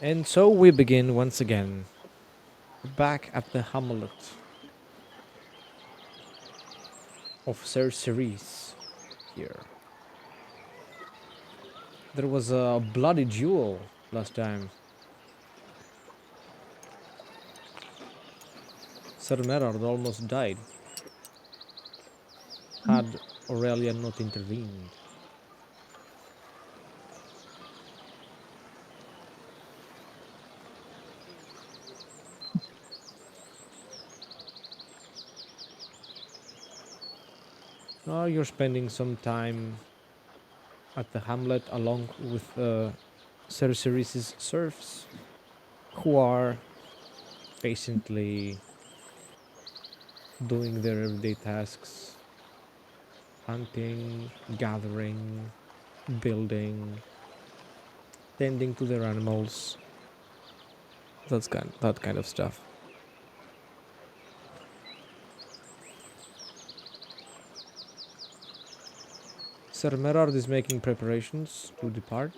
And so we begin once again, back at the hamlet of Sir.Merrard here. There was a bloody duel last time. Sir.Merrard almost died, had Aurelia not intervened. Now you're spending some time at the hamlet along with Sir.Merrard's serfs, who are patiently doing their everyday tasks, hunting, gathering, building, tending to their animals, that kind of stuff. Sir.Merrard is making preparations to depart,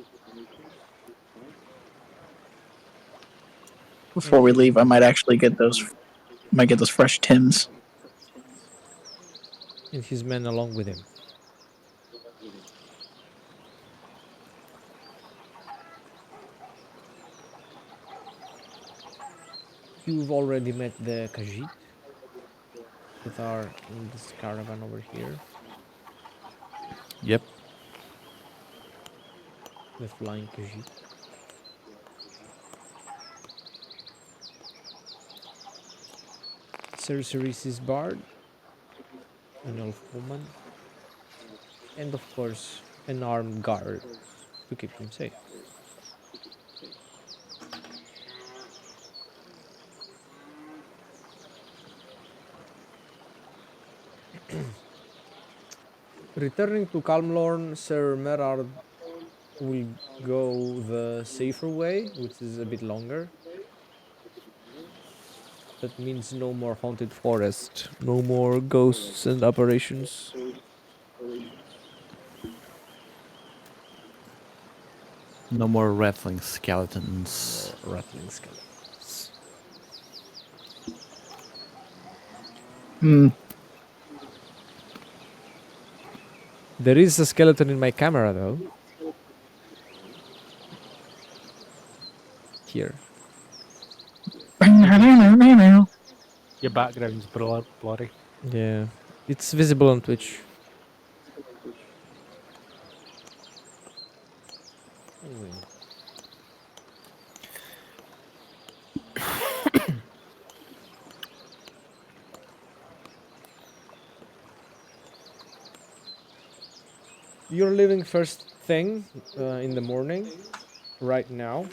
Before and we leave, I he might actually might get those fresh Tims. and his men along with him. You've already met the Khajiit that are in this caravan over here, Yep. the flying Khajiit. Sir.Merrard's bard, an elf woman, and of course an armed guard to keep him safe. Returning to Calmlorn, Sir.Merrard will go the safer way, which is a bit longer. That means no more haunted forest, no more ghosts and apparitions. No more rattling No skeletons. more rattling skeletons. Hmm. There is a skeleton in my camera, though. Here. You can see. Your background's blurry. Yeah. It's visible on Twitch. Anyway. You're leaving first thing in the morning. Right now.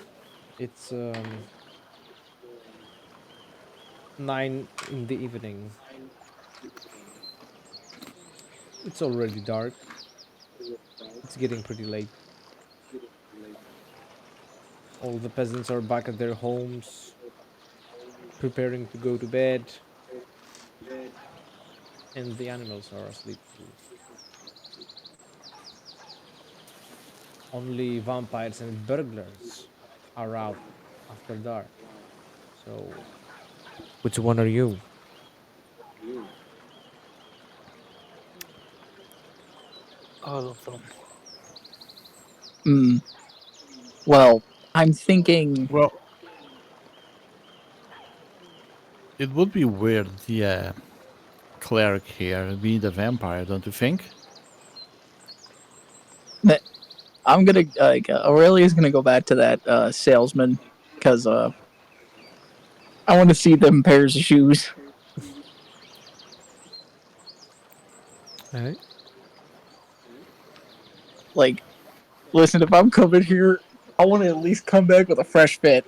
It's 9 in the evening. It's already dark. It's getting pretty late. All the peasants are back at their homes, preparing to go to bed, and the animals are asleep too. Only vampires and burglars are out after dark. So, which one are you? All of them. Hmm. Well, I'm thinking. Well, it would be weird, the cleric here being the vampire, don't you think? That I'm gonna Aurelia's gonna go back to that salesman because I want to see them pairs of shoes. Alright. Like, listen, if I'm coming here, I want to at least come back with a fresh fit.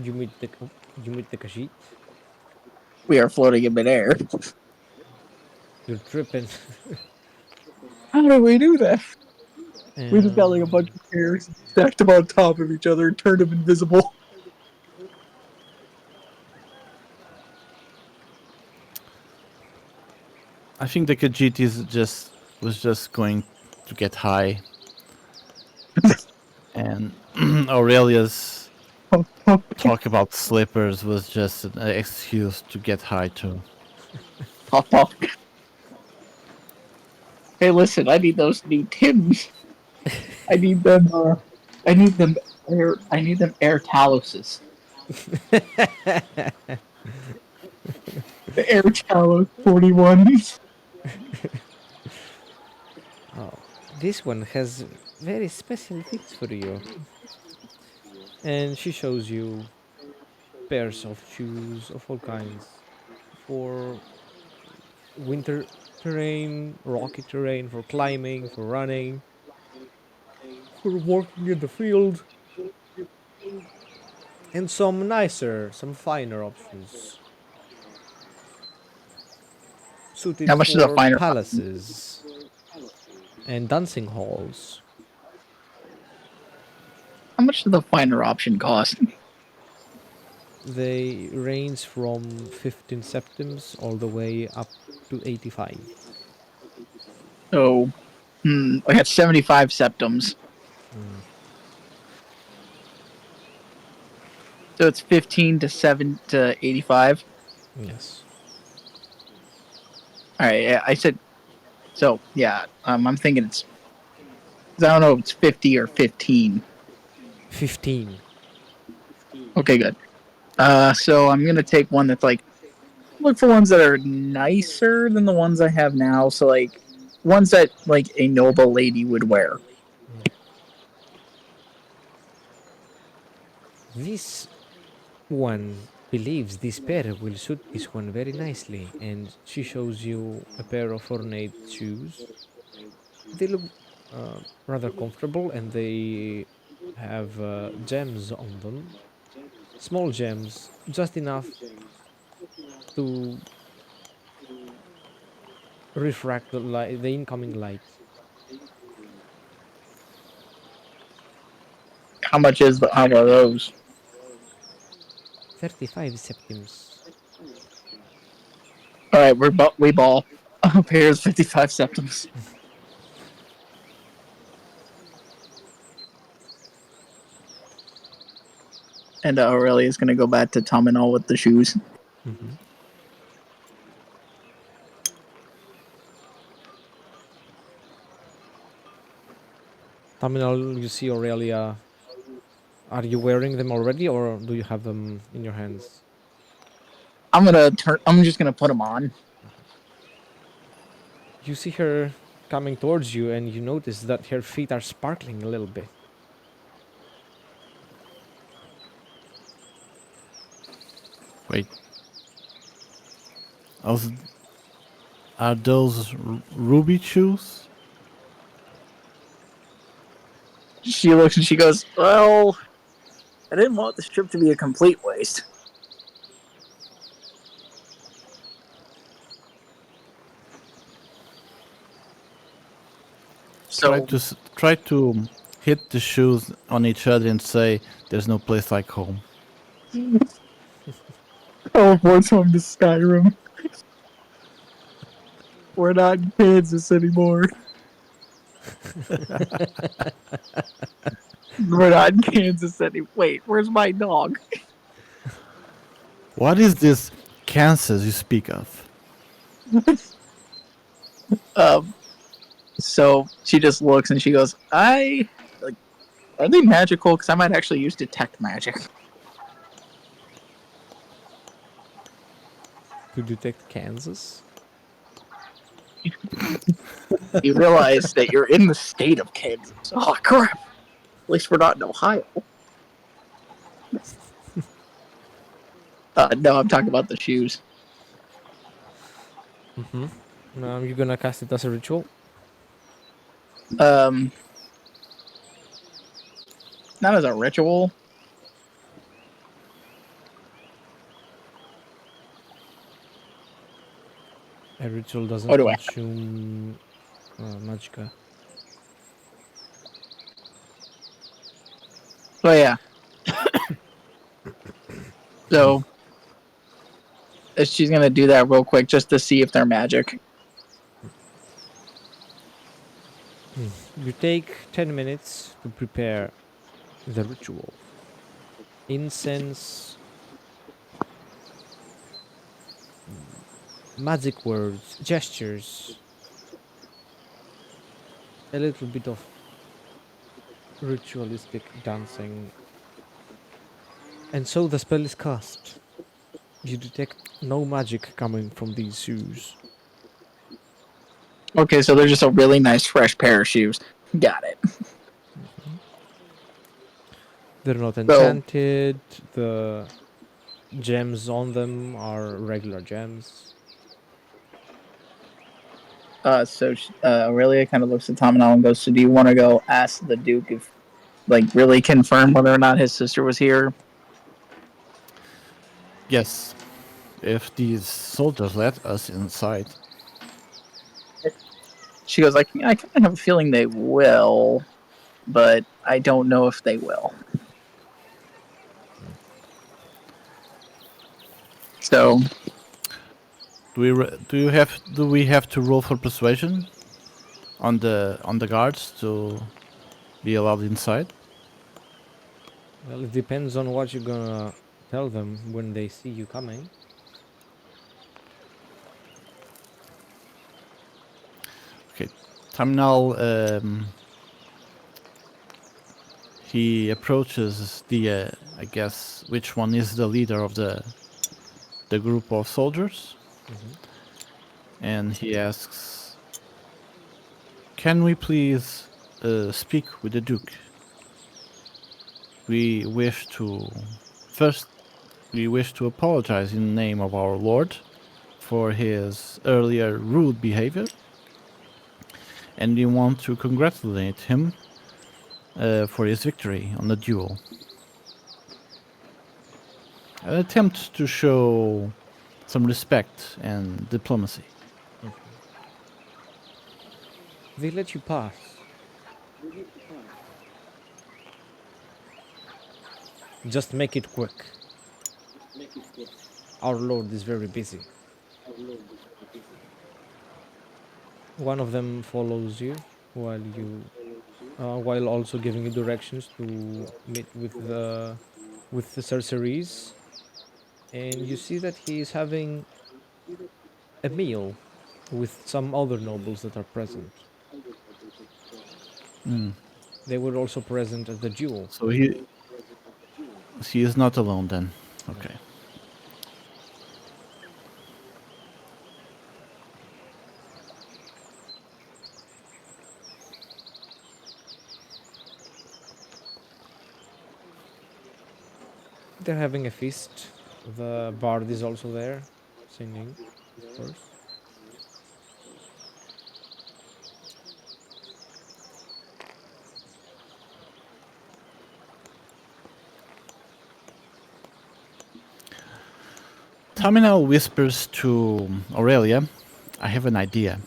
You meet the Khajiit. We are floating in midair. You're tripping. How do we do that? We just got like a bunch um, of pairs, stacked them on top of each other, and turned them invisible. I think the Khajiit was just going to get high, and Aurelia's talk about slippers was just an excuse to get high too. Hey, listen, I need those new Tims. I need them. I need them air. I need them air taluses. The air talus 41s. Oh, this one has very special things for you. And she shows you pairs of shoes of all kinds for winter terrain, rocky terrain, for climbing, for running, for working in the field, and some nicer, some finer options suited How much is a for finer? palaces and dancing halls. How much does the finer option cost? They range from 15 septims all the way up to 85. So, I got 75 septums. Mm, So it's 15 to 7 to 85. yes. All right, yeah, I said. So yeah, I'm thinking it's. I don't know if it's 50 or 15. 15. Okay, good. So I'm gonna take one that's like look for ones that are nicer than the ones I have now. So like ones that like a noble lady would wear. This one believes this pair will suit this one very nicely, and she shows you a pair of ornate shoes. They look rather comfortable, and they have gems on them. Small gems, just enough to refract the light, the incoming light. How are those? 35 septims. All right, we ball. Pairs 55 septums. And Aurelia's gonna go back to Taminal with the shoes. Mm-hmm. Taminal, you see Aurelia. Are you wearing them already, or do you have them in your hands? I'm just gonna put them on. You see her coming towards you, and you notice that her feet are sparkling a little bit. Wait, are are those ruby shoes? She looks and she goes, "Well, I didn't want this trip to be a complete waste." Try So to try to hit the shoes on each other and say, "There's no place like home." teleports home to Skyrim. We're not in Kansas anymore. We're not in Kansas anymore. Wait, where's my dog? What is this Kansas you speak of? Um, so she just looks and she goes, "I like, are they magical? Because I might actually use detect magic." To detect Kansas? You realize that you're in the state of Kansas. Oh crap! At least we're not in Ohio. No, I'm talking about the shoes. Mm-hmm. You're gonna cast it as a ritual? Um, not as a ritual. A ritual doesn't What do I? consume magicka. Oh yeah. So she's gonna do that real quick just to see if they're magic. You take 10 minutes to prepare the ritual. Incense, magic words, gestures, a little bit of ritualistic dancing. And so the spell is cast. You detect no magic coming from these shoes. Okay, so they're just a really nice fresh pair of shoes. Got it. Mhm. They're not So, enchanted. The gems on them are regular gems. Aurelia kind of looks at Taminal and goes, "So, do you want to go ask the Duke if, like, really confirm whether or not his sister was here?" Yes, if these soldiers let us inside. She goes, I kind of have a feeling they will, but I don't know if they will. So, Do we have to roll for persuasion on the guards to be allowed inside? Well, it depends on what you're gonna tell them when they see you coming. Okay. Taminal, he approaches the, I guess, which one is the leader of the group of soldiers, Mhm. and he asks, "Can we please speak with the Duke? We wish to first we wish to apologize in the name of our Lord for his earlier rude behavior, and we want to congratulate him for his victory on the duel. An attempt to show some respect and diplomacy." Okay. They let you pass. Just make it quick. Our Lord is very busy. One of them follows you while also giving you directions to meet with the sorceries, and you see that he is having a meal with some other nobles that are present. They were also present at the duel. So he is not alone then. No. Okay. They're having a feast. The bard is also there, singing, of course. Taminal whispers to Aurelia, "I have an idea."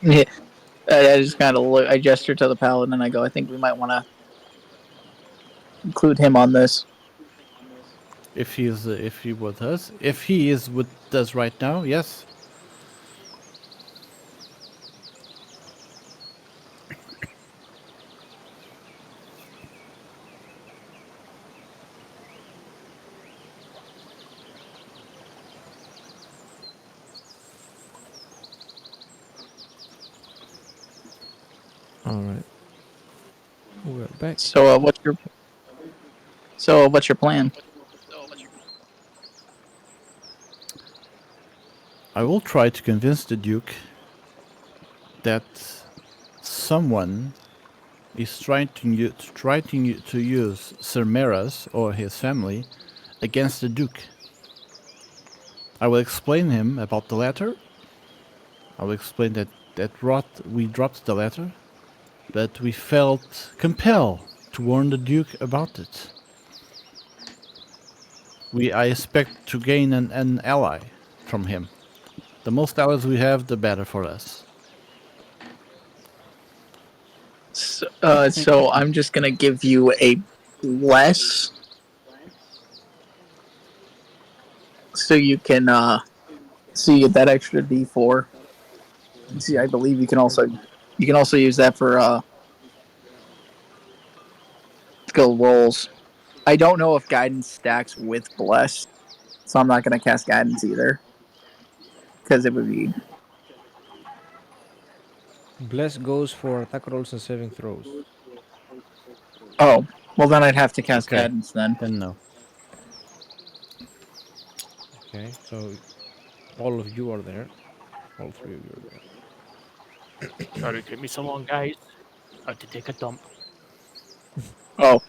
yeah, I just kind of look. I gesture to the paladin and I go, "I think we might want to include him on this." If he with us, if he is with us right now, yes. All right, we're back. So, what's your plan? I will try to convince the Duke that someone is trying to use Sir.Merrard or his family against the Duke. I will explain him about the letter. I will explain we dropped the letter, but we felt compelled to warn the Duke about it. I expect to gain an ally from him. The most allies we have, the better for us. So I'm just gonna give you a less, so you can so you get that extra D4. See, I believe you can also use that for skill rolls. I don't know if guidance stacks with bless, so I'm not going to cast guidance either because it would be. Bless goes for attack rolls and saving throws. Oh, well then I'd have to cast Okay, guidance then. then no. Okay, so all of you are there. All three of you are there. Sorry, it took me so long, guys. I had to take a dump. Oh,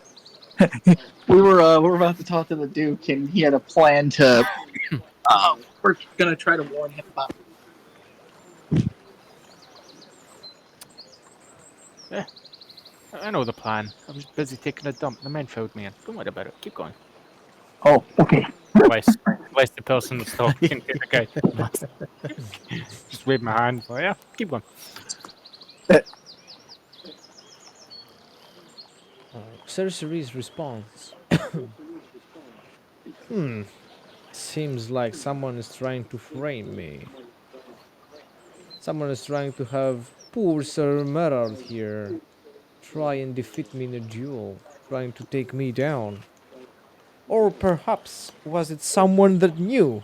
we were about to talk to the Duke, and he had a plan to. We're gonna try to warn him about. Eh, I know the plan. I was busy taking a dump. The men fouled me in. Don't worry about it. Keep going. Oh, okay. Bless the person that's talking to the guy. Just wave my hand. Like, yeah, keep going. Cercery's response. Seems like someone is trying to frame me. Someone is trying to have poor Sir.Merrard here try and defeat me in a duel, trying to take me down. Or perhaps was it someone that knew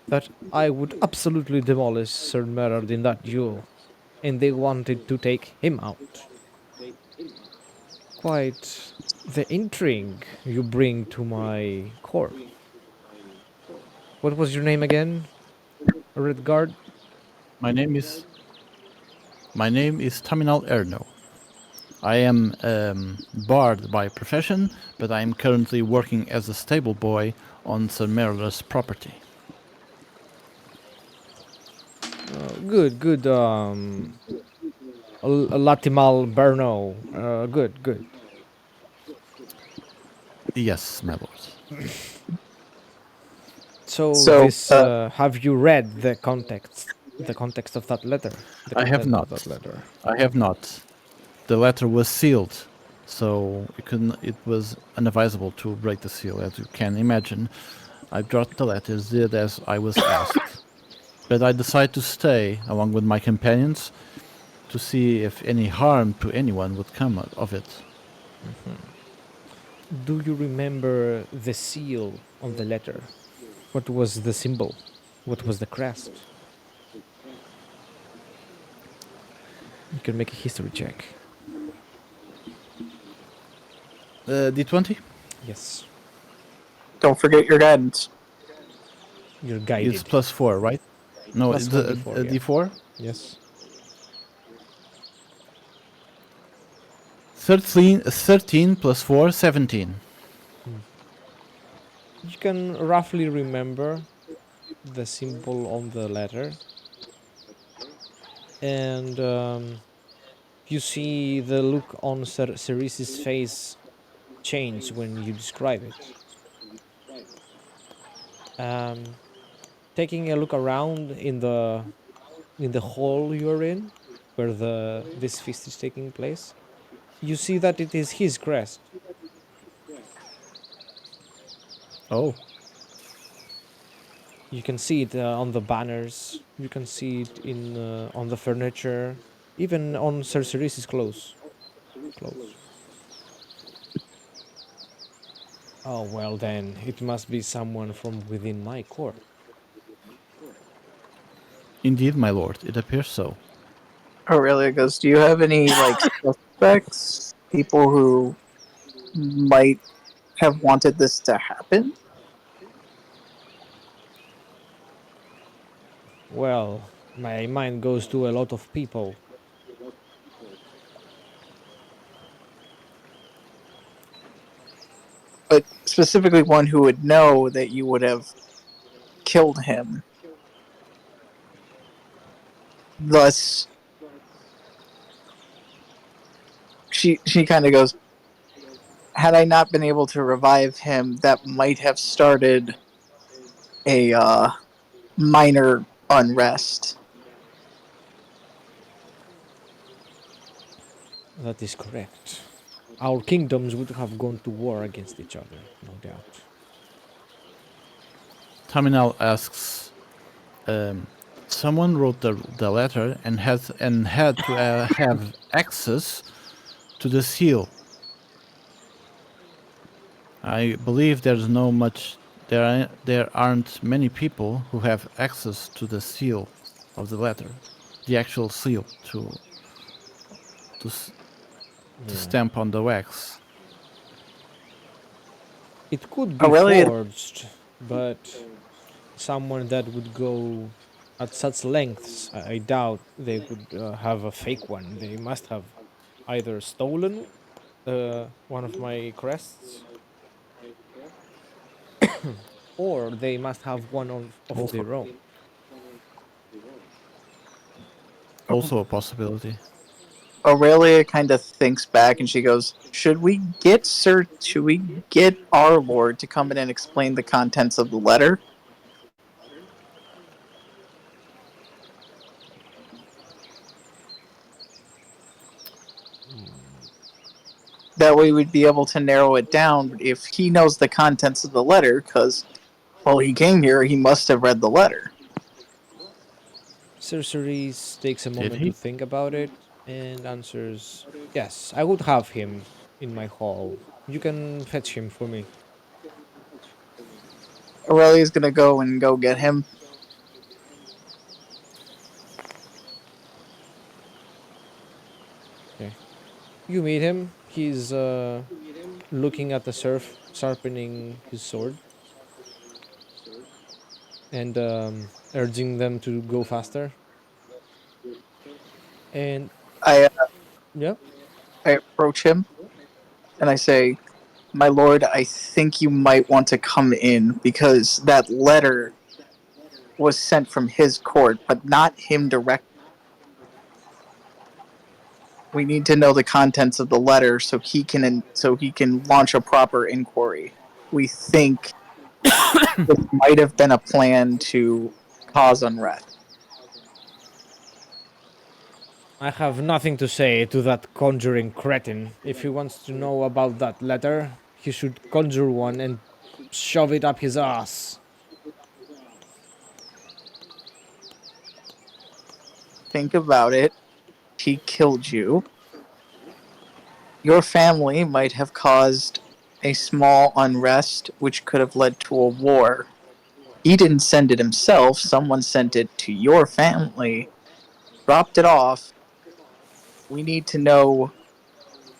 that I would absolutely demolish Sir.Merrard in that duel, and they wanted to take him out? Quite the intrigue you bring to my court. What was your name again, Redguard? My name is Taminal Erno. I am bard by profession, but I am currently working as a stable boy on Sir.Merrard's property. Good, good. Latimal Berno. Good, good. Yes, my lord. So So, this, have you read the context of that letter, the I have content of not. that letter? I have not. The letter was sealed, so it was unadvisable to break the seal, as you can imagine. I brought the letters, did as I was asked. But I decided to stay along with my companions to see if any harm to anyone would come of it. Do you remember the seal on the letter? What was the symbol? What was the crest? You can make a history check. D20? Yes, don't forget your guidance. you're It's guided. +4, right? No, Plus it's 4d4, a yeah. D4? Yes. 13 plus 4, 17. You can roughly remember the symbol on the letter, and you see the look on Cerese's face change when you describe it. Um, Taking a look around in the hall you're in, where the this feast is taking place, you see that it is his crest. Oh, You can see it on the banners. You can see it in on the furniture, even on Sir Cerese's clothes. Clothes. Oh well, then it must be someone from within my court. indeed, my lord, it appears so. Aurelia goes, do you have any, like, suspects? People who might have wanted this to happen? Well, my mind goes to a lot of people. But specifically one who would know that you would have killed him. Thus, she kind of goes, had I not been able to revive him, that might have started a minor unrest. That is correct. Our kingdoms would have gone to war against each other, no doubt. Taminal asks, um, someone wrote the letter and had to have access to the seal. I believe there aren't many people who have access to the seal of the letter, the actual seal to Yeah. stamp on the wax. It could be Aurelia, forged, but someone that would go at such lengths, I doubt they would have a fake one. They must have either stolen one of my crests, or they must have one of Also, their own. also a possibility. Aurelia kind of thinks back and she goes, should we get our lord to come in and explain the contents of the letter? That way we'd be able to narrow it down if he knows the contents of the letter, because, well, he came here, he must have read the letter. Cerceres takes a Did moment to he? think about it and answers, "Yes, I would have him in my hall. You can fetch him for me." Aurelia's gonna go get him. Okay. You meet him. He's looking at the surf, sharpening his sword, and urging them to go faster. And I, yep, I approach him and I say, my lord, I think you might want to come in because that letter was sent from his court, but not him direct. We need to know the contents of the letter so he can launch a proper inquiry. We think this might have been a plan to cause unrest. I have nothing to say to that conjuring cretin. If he wants to know about that letter, he should conjure one and shove it up his ass. Think about it. He killed you. Your family might have caused a small unrest which could have led to a war. He didn't send it himself, someone sent it to your family, dropped it off. We need to know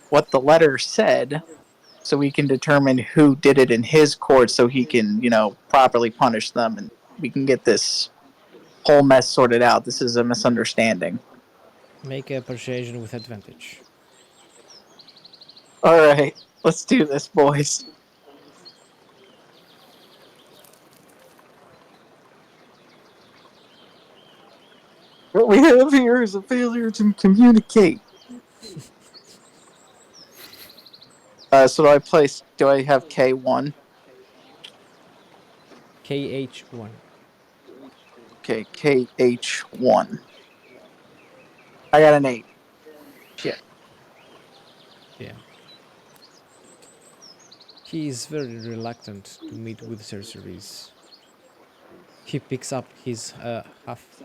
what the letter said so we can determine who did it in his court so he can, properly punish them and we can get this whole mess sorted out. This is a misunderstanding. Make a persuasion with advantage. All right, let's do this, boys. What we have here is a failure to communicate. So do I have K1? KH1. Okay, KH1. I got an 8. Shit. Yeah. He is very reluctant to meet with Cerceres. He picks up his half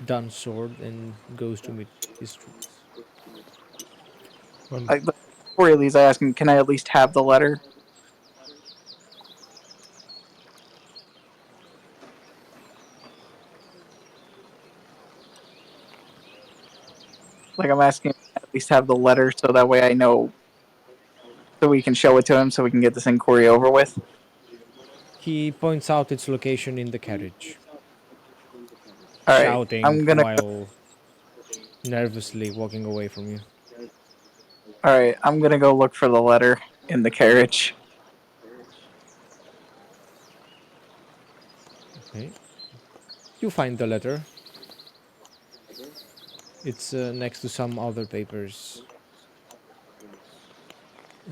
done sword and goes to meet his troops. Before he leaves, I ask him, can I at least have the letter? Like, I'm asking him to at least have the letter so that way I know, so we can show it to him so we can get this inquiry over with. He points out its location in the carriage, All right, shouting while nervously walking away from you. I'm gonna go look for the letter in the carriage. Okay. You find the letter. It's next to some other papers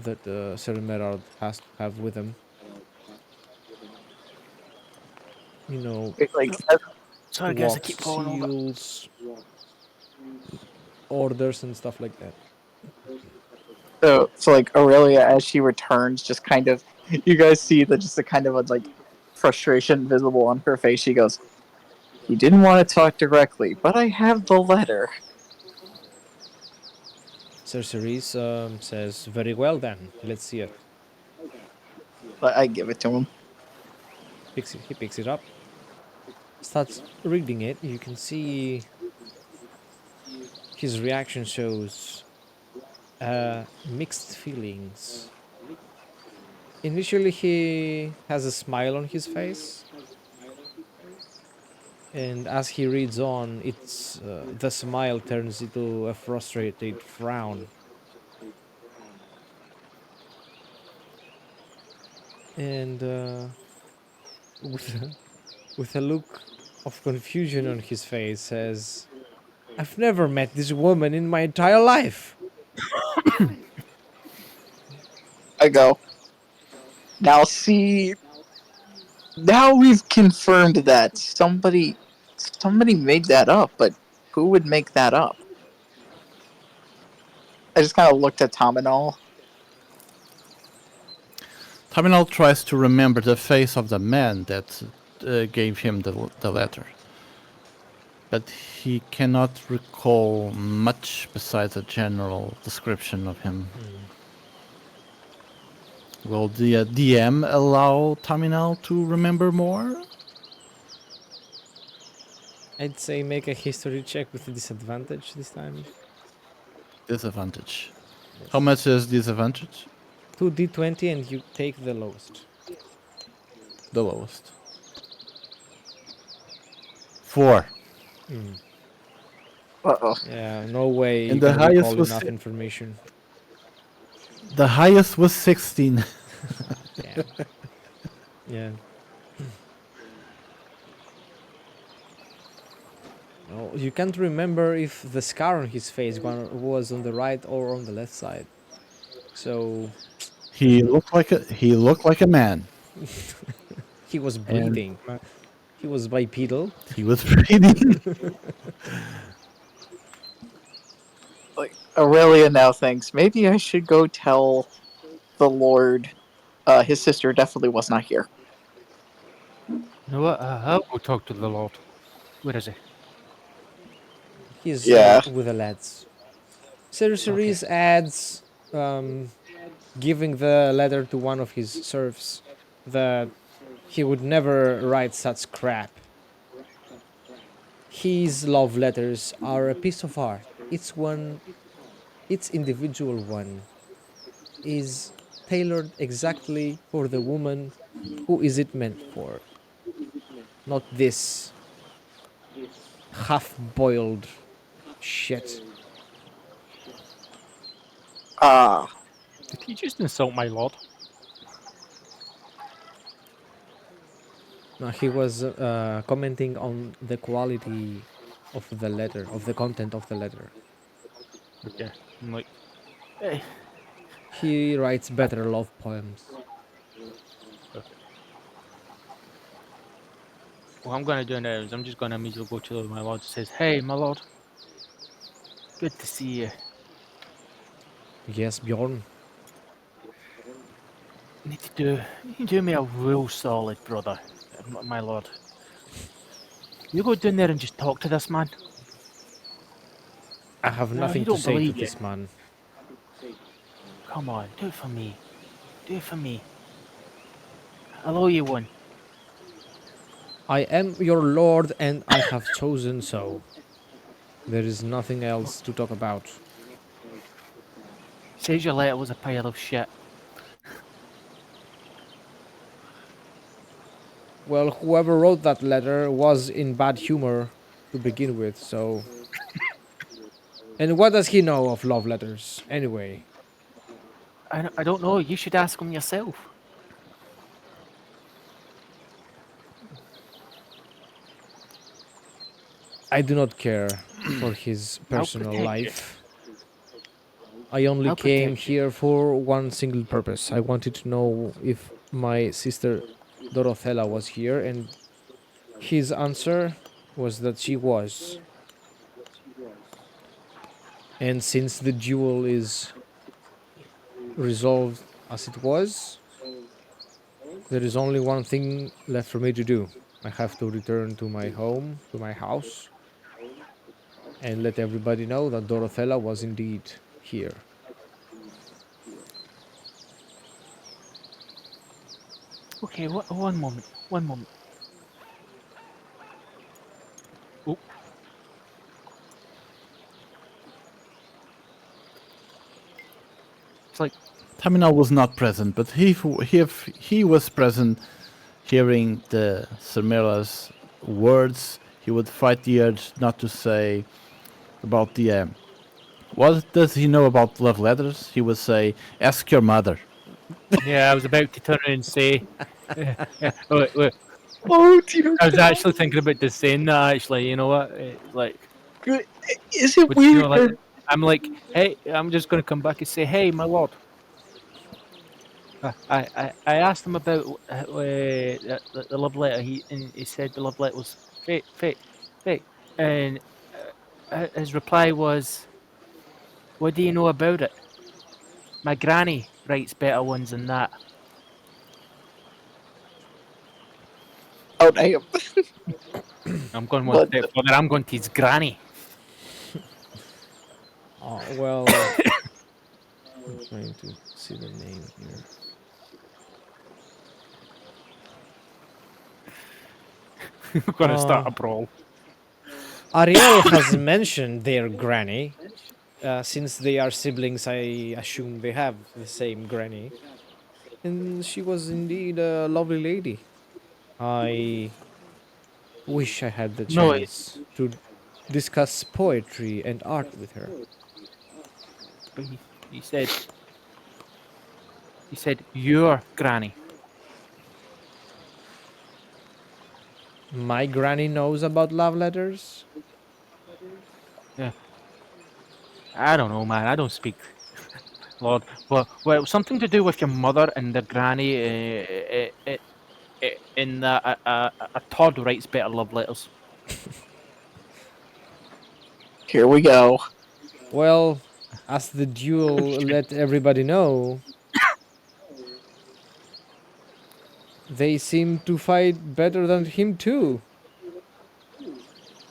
that Sir.Merrard has to have with him. You know, Like, Sorry, guys, I locks, keep falling over. seals, orders, and stuff like that. so like Aurelia, as she returns, just kind of, you guys see that just a kind of like frustration visible on her face. She goes, You didn't want to talk directly, but I have the letter. Ceres says, "Very well then. Let's see it." I give it to him. He picks it up, starts reading it. You can see his reaction shows mixed feelings. Initially, he has a smile on his face, and as he reads on, it's the smile turns into a frustrated frown. And with with a look of confusion on his face, says, "I've never met this woman in my entire life." I go. Now see, now we've confirmed that somebody made that up, but who would make that up? I just kind of looked at Taminal. Taminal tries to remember the face of the man that gave him the letter, but he cannot recall much besides a general description of him. Will the DM allow Taminal to remember more? I'd say make a history check with a disadvantage this time. Disadvantage. Yes. How much is disadvantage? 2d20 and you take the lowest. The lowest. 4. Uh-oh. Yeah, no way And you the can highest recall was enough information. The highest was 16. Yeah. Yeah. No, you can't remember if the scar on his face was on the right or on the left side. So He looked like a man, he was and breathing. He was bipedal. he was breathing. Like Aurelia now thinks maybe I should go tell the Lord. His sister definitely was not here. You know what? I'll go talk to the Lord. Where is he? He's Yeah. with the lads. Ceres adds, giving the letter to one of his serfs, that he would never write such crap. His love letters are a piece of art. Each individual one is tailored exactly for the woman who is it meant for. Not this half-boiled shit. Ah. Did he just insult my lord? No, he was commenting on the quality of the letter, of the content of the letter. Okay. I'm like, hey. He writes better love poems. Okay. What I'm going to do now is I'm just going to immediately go to my lord and says, "Hey, my lord. Good to see you. Yes, Bjorn. You need to do me a real solid, brother, my lord. You go down there and just talk to this man. I have No, nothing he to don't say to believe you. this man. Come on, do it for me. Do it for me. I'll owe you one. I am your lord and I have chosen so. There is nothing else to talk about. Says your letter was a pile of shit. Well, whoever wrote that letter was in bad humor to begin with, so. And what does he know of love letters, anyway? I don't know. You should ask him yourself. I do not care for his I'll personal protect you. life. I only I'll came protect you. here for one single purpose. I wanted to know if my sister Dorothea was here, and his answer was that she was. And since the duel is resolved as it was, there is only one thing left for me to do. I have to return to my home, to my house, and let everybody know that Dorothea was indeed here. Okay, one moment. One moment. Oh, it's like Taminal was not present, but if he was present, hearing the Sir.Merrard's words, he would fight the urge not to say about the. What does he know about love letters? He would say, "Ask your mother." yeah, I was about to turn around and say. Wait, wait. Oh dear I was God. actually thinking about just saying that. Actually, you know what? Like, Good. Is it would you know? weird? Like, I'm like, hey, I'm just gonna come back and say, hey, my lord. I asked him about the love letter. He said the love letter was fake, fake, fake. And his reply was, "What do you know about it? My granny writes better ones than that." Oh damn. I'm going one But step further. I'm going to his granny. Well, I'm trying to see the name here. We're gonna start Uh, a brawl. Ariel has mentioned their granny. Since they are siblings, I assume they have the same granny. And she was indeed a lovely lady. I wish I had the No, chance to discuss poetry and art with her. but he said your granny. My granny knows about love letters. Yeah, I don't know, man. I don't speak, Lord. Well, something to do with your mother and the granny. In that a Todd writes better love letters. here we go. Well, as the duel let everybody know, they seem to fight better than him too.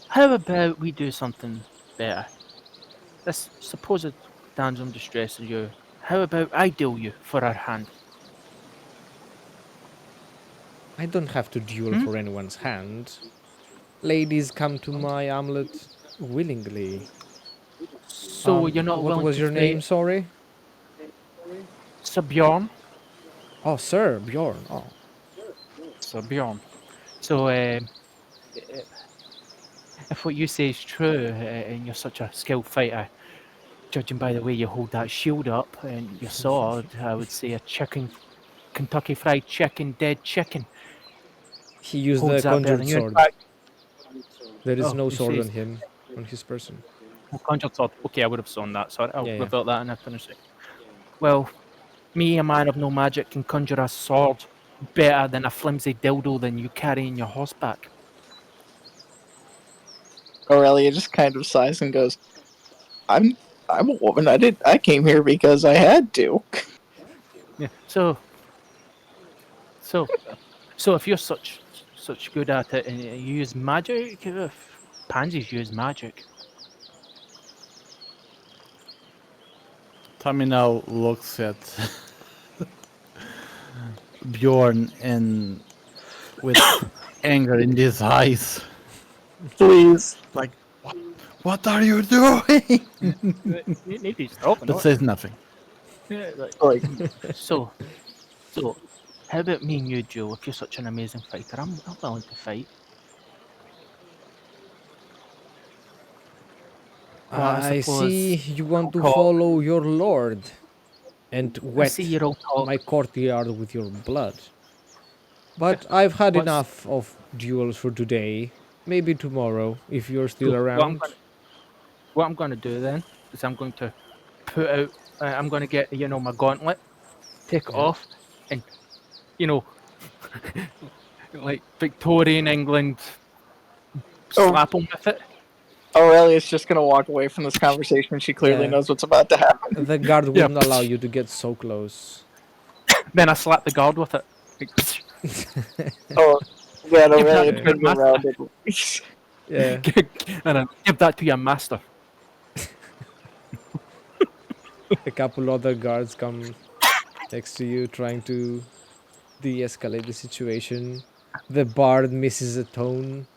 How about we do something better? This supposed damsel distress of you. How about I deal you for her hand? I don't have to duel Hmm? for anyone's hand. Ladies come to my amulet willingly. So you're not What willing was to your name? fight Sorry. Sir Bjorn? Oh, Sir Bjorn. Oh, Sir Bjorn. So if what you say is true, and you're such a skilled fighter, judging by the way you hold that shield up and your sword, I would say a chicken, Kentucky Fried Chicken, dead chicken, he used holds the that better than conjured you. In sword. fact, There is oh, no he sword on says, him, on his person. oh, conjured sword. Okay, I would have sewn that. Sorry, I'll Yeah, yeah. revert that and I finish it. Well, me, a man of no magic, can conjure a sword better than a flimsy dildo than you carry in your horseback. Aurelia just kind of sighs and goes, I'm I'm a woman. I came here because I had to. Yeah. So, so if you're such good at it and you use magic, pansies use magic. Taminal looks at Bjorn and with anger in his eyes, Please. like, "What are you doing?" You need to stop and But not. says nothing. Yeah, like, Like, so, so, how about me and you, Joe? If you're such an amazing fighter, I'm willing to fight. But I I see suppose you want I'll to talk. follow your lord and I see wet you're all my talk. courtyard with your blood. Okay, But I've had what's enough of duels for today. Maybe tomorrow, if you're still so around. what I'm gonna do then is I'm going to put out. I'm going to get my gauntlet, take it Yeah. off, and you know like Victorian England, oh, slap him with it. Aurelia's just gonna walk away from this conversation. She clearly Yeah. knows what's about to happen. The guard Yeah. wouldn't allow you to get so close. Then I slap the guard with it. Like, Oh, Yeah, Give that Aurelia to your turns master. around and Yeah. And give that to your master. A couple other guards come next to you, trying to de-escalate the situation. The bard misses a tone,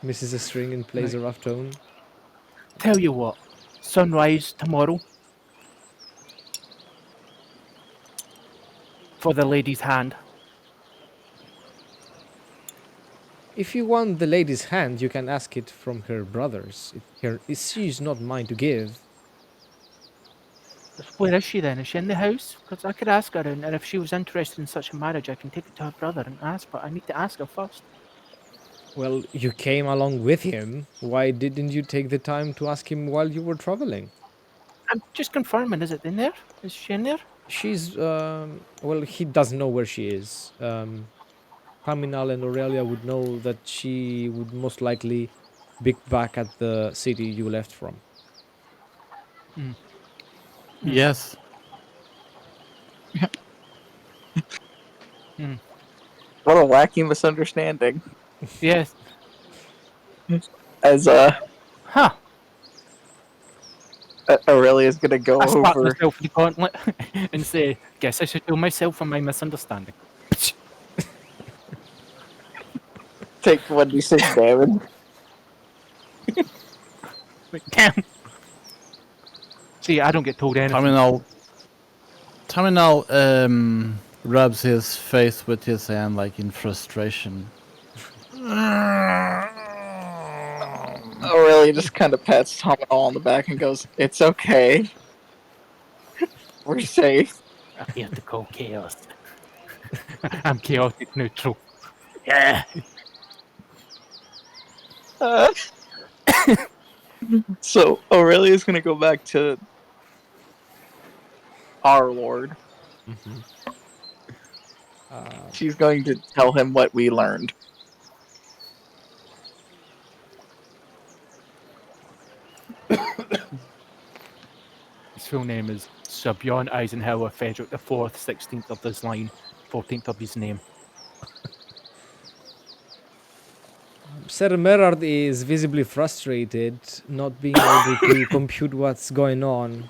misses a string, and plays Right. a rough tone. Tell you what, sunrise tomorrow for the lady's hand. If you want the lady's hand, you can ask it from her brothers. She's not mine to give. Where is she then? Is she in the house? Because I could ask her, and if she was interested in such a marriage, I can take it to her brother and ask. But I need to ask her first. Well, you came along with him. Why didn't you take the time to ask him while you were traveling? I'm just confirming. Is it in there? Is she in there? She's, well, he doesn't know where she is. Taminal and Aurelia would know that she would most likely be back at the city you left from. Hmm. Yes. Hmm. what a wacky misunderstanding. Yes. As Huh. Aurelia's gonna I go slap over, myself in the gauntlet and say, "Guess I should kill myself for my misunderstanding." take 1d6 damage. Like, damn. See, I don't get told anything. Taminal rubs his face with his hand like in frustration. Aurelia just kind of pats Taminal on the back and goes, "It's okay. We're safe." I'm here to call chaos. I'm chaotic neutral. Yeah. Uh, so Aurelia's gonna go back to our lord. Mm-hmm. She's going to tell him what we learned. His full name is Sir Bjorn Eisenhower Frederick IV, 16th of this line, 14th of his name. Sir.Merrard is visibly frustrated, not being able to compute what's going on.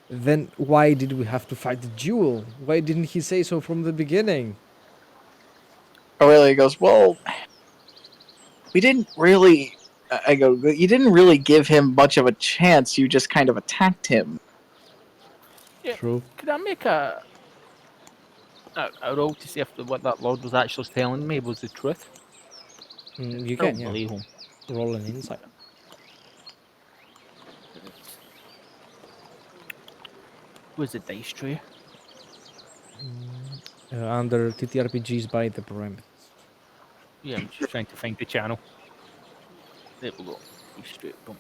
Then why did we have to fight the duel? Why didn't he say so from the beginning? Aurelia goes, "Well, we didn't really." I go, "You didn't really give him much of a chance. You just kind of attacked him." Yeah. True. Could I make a roll to see if what that lord was actually telling me was the truth? You I can, don't yeah. believe him. Roll an insight. Was the dice tray? Under TTRPGs by the parameters. Yeah, I'm just trying to find the channel. There we go. Dice tray, boom.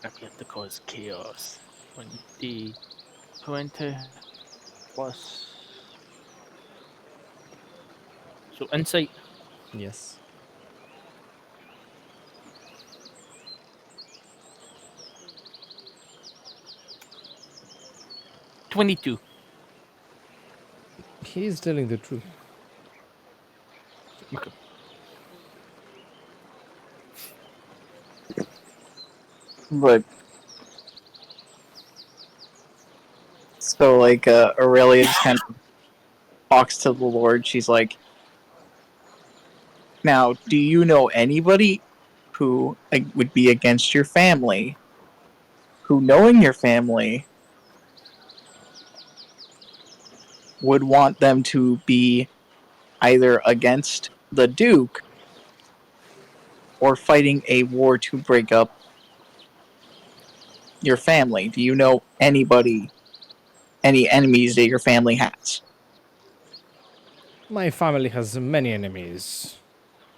I'm here to cause chaos. 20 plus. So insight. Yes. 22. He is telling the truth. Okay. But so, like, Aurelia just kind of talks to the Lord. She's like, "Now, do you know anybody who would be against your family? Who, knowing your family, would want them to be either against the Duke or fighting a war to break up your family? Do you know anybody, any enemies that your family has?" My family has many enemies,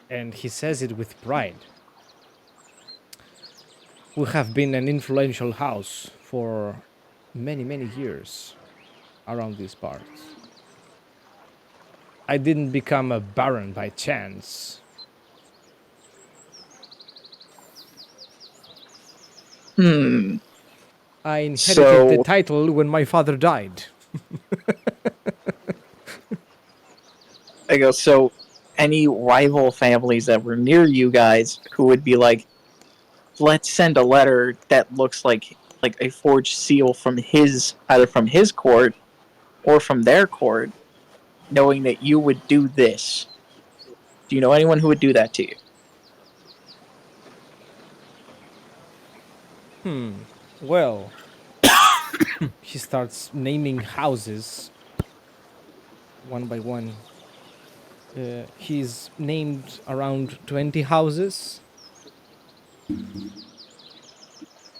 and he says it with pride. We have been an influential house for many, many years around these parts. I didn't become a baron by chance. Hmm. I inherited the So, title when my father died. I go, so any rival families that were near you guys who would be like, let's send a letter that looks like a forged seal from his either from his court or from their court, knowing that you would do this. Do you know anyone who would do that to you? Well, he starts naming houses one by one. He's named around 20 houses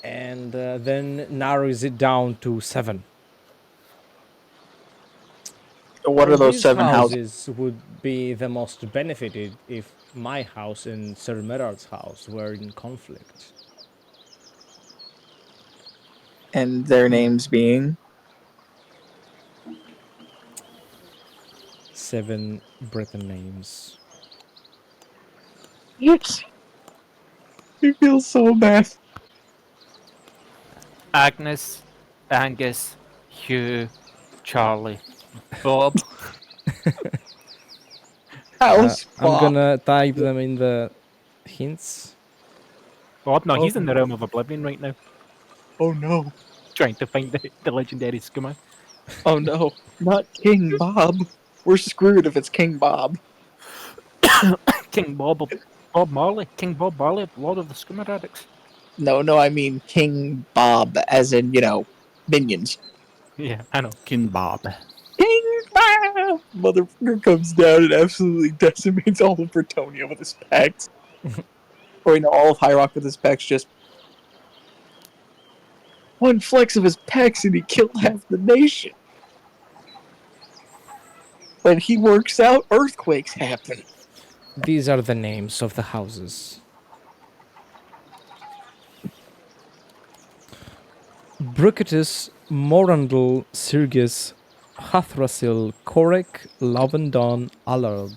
and then narrows it down to 7. What Well, are those these 7 houses? houses would be the most benefited if my house and Sir.Merrard's house were in conflict. And their names being 7 Breton names. yes. You feel so bad. Agnes, Angus, Hugh, Charlie, Bob. House I'm Bob. gonna type them in the hints. Bob, no, Oh. he's in the realm of oblivion right now, Oh no. trying to find the legendary Skooma. Oh no. Not King Bob. We're screwed if it's King Bob. King Bob Marley, King Bob Marley, Lord of the Skooma Addicts. No, I mean King Bob, as in, minions. Yeah, I know. King Bob. King Bob! Motherfucker comes down and absolutely decimates all of Bretonia with his pecs. Or, all of High Rock with his pecs, just one flex of his pecs and he killed half the nation. When he works out, earthquakes happen. These are the names of the houses: Brucetus, Morandel, Sirgis, Hathrasil, Corec, Lavendon, Allard.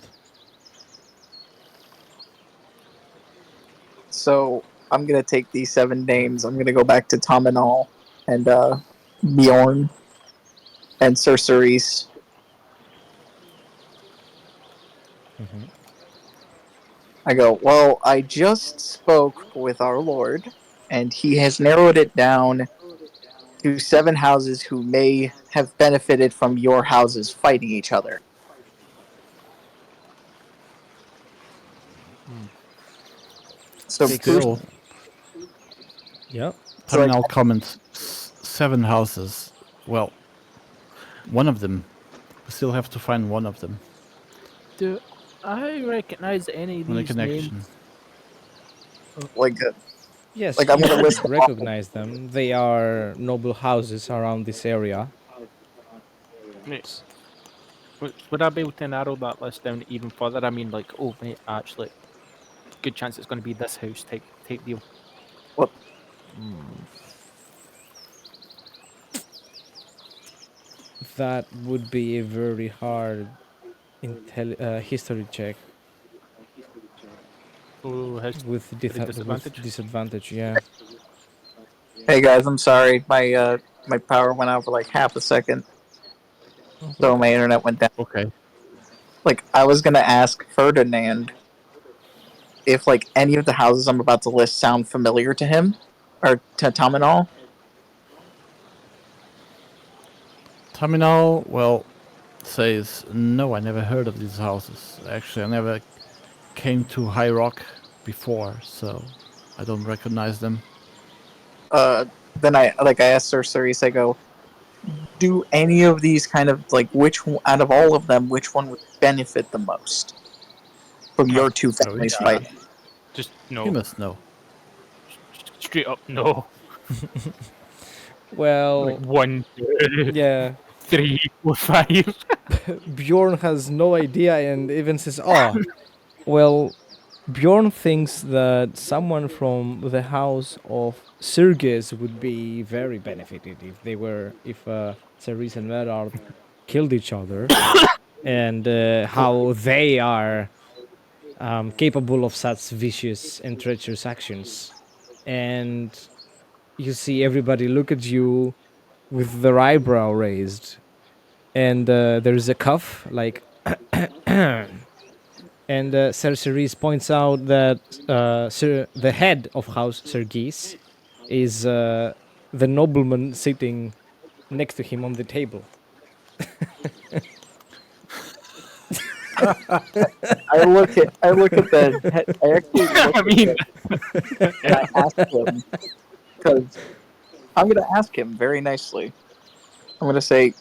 So, I'm gonna take these 7 names. I'm gonna go back to Taminal and Bjorn and Sir Cerise. I go, well, I just spoke with our Lord, and he has narrowed it down to 7 houses who may have benefited from your houses fighting each other. So, Take Still, Yeah. So, like- Terminal comments 7 houses. Well, one of them. We still have to find one of them. Do I recognize any of On a these connection. names? like, Yes, Like, I'm you gonna list would them off. recognize them. They are noble houses around this area. Mate, would I be able to narrow that list down even further? I mean, like, oh, mate, actually, good chance it's going to be this house type deal. what? That would be a very hard history check Oh, with disadvantage. disadvantage. Yeah. Hey guys, I'm sorry. My power went out for like half a second, so my internet went down. Okay. Like, I was gonna ask Ferdinand if like any of the houses I'm about to list sound familiar to him or to Taminal. Terminal, well, says, no, I never heard of these houses. Actually, I never came to High Rock before, so I don't recognize them. Then I asked Sir Cerise, I go, do any of these kind of like out of all of them, which one would benefit the most from your two families he- fighting? Just You no. must know. Straight up, no. Well, Like 1, 2, yeah. 3, 4, 5. Bjorn has no idea and even says, "Oh, well." Bjorn thinks that someone from the house of Sirgis would be very benefited if Cerise and Merard killed each other, and how they are capable of such vicious and treacherous actions. And you see everybody look at you with their eyebrow raised, and there's a cough, like And Sir Cerise points out that the head of House Sergis is the nobleman sitting next to him on the table. I look at the I actually look I at mean, him and I ask him because I'm gonna ask him very nicely. I'm gonna say,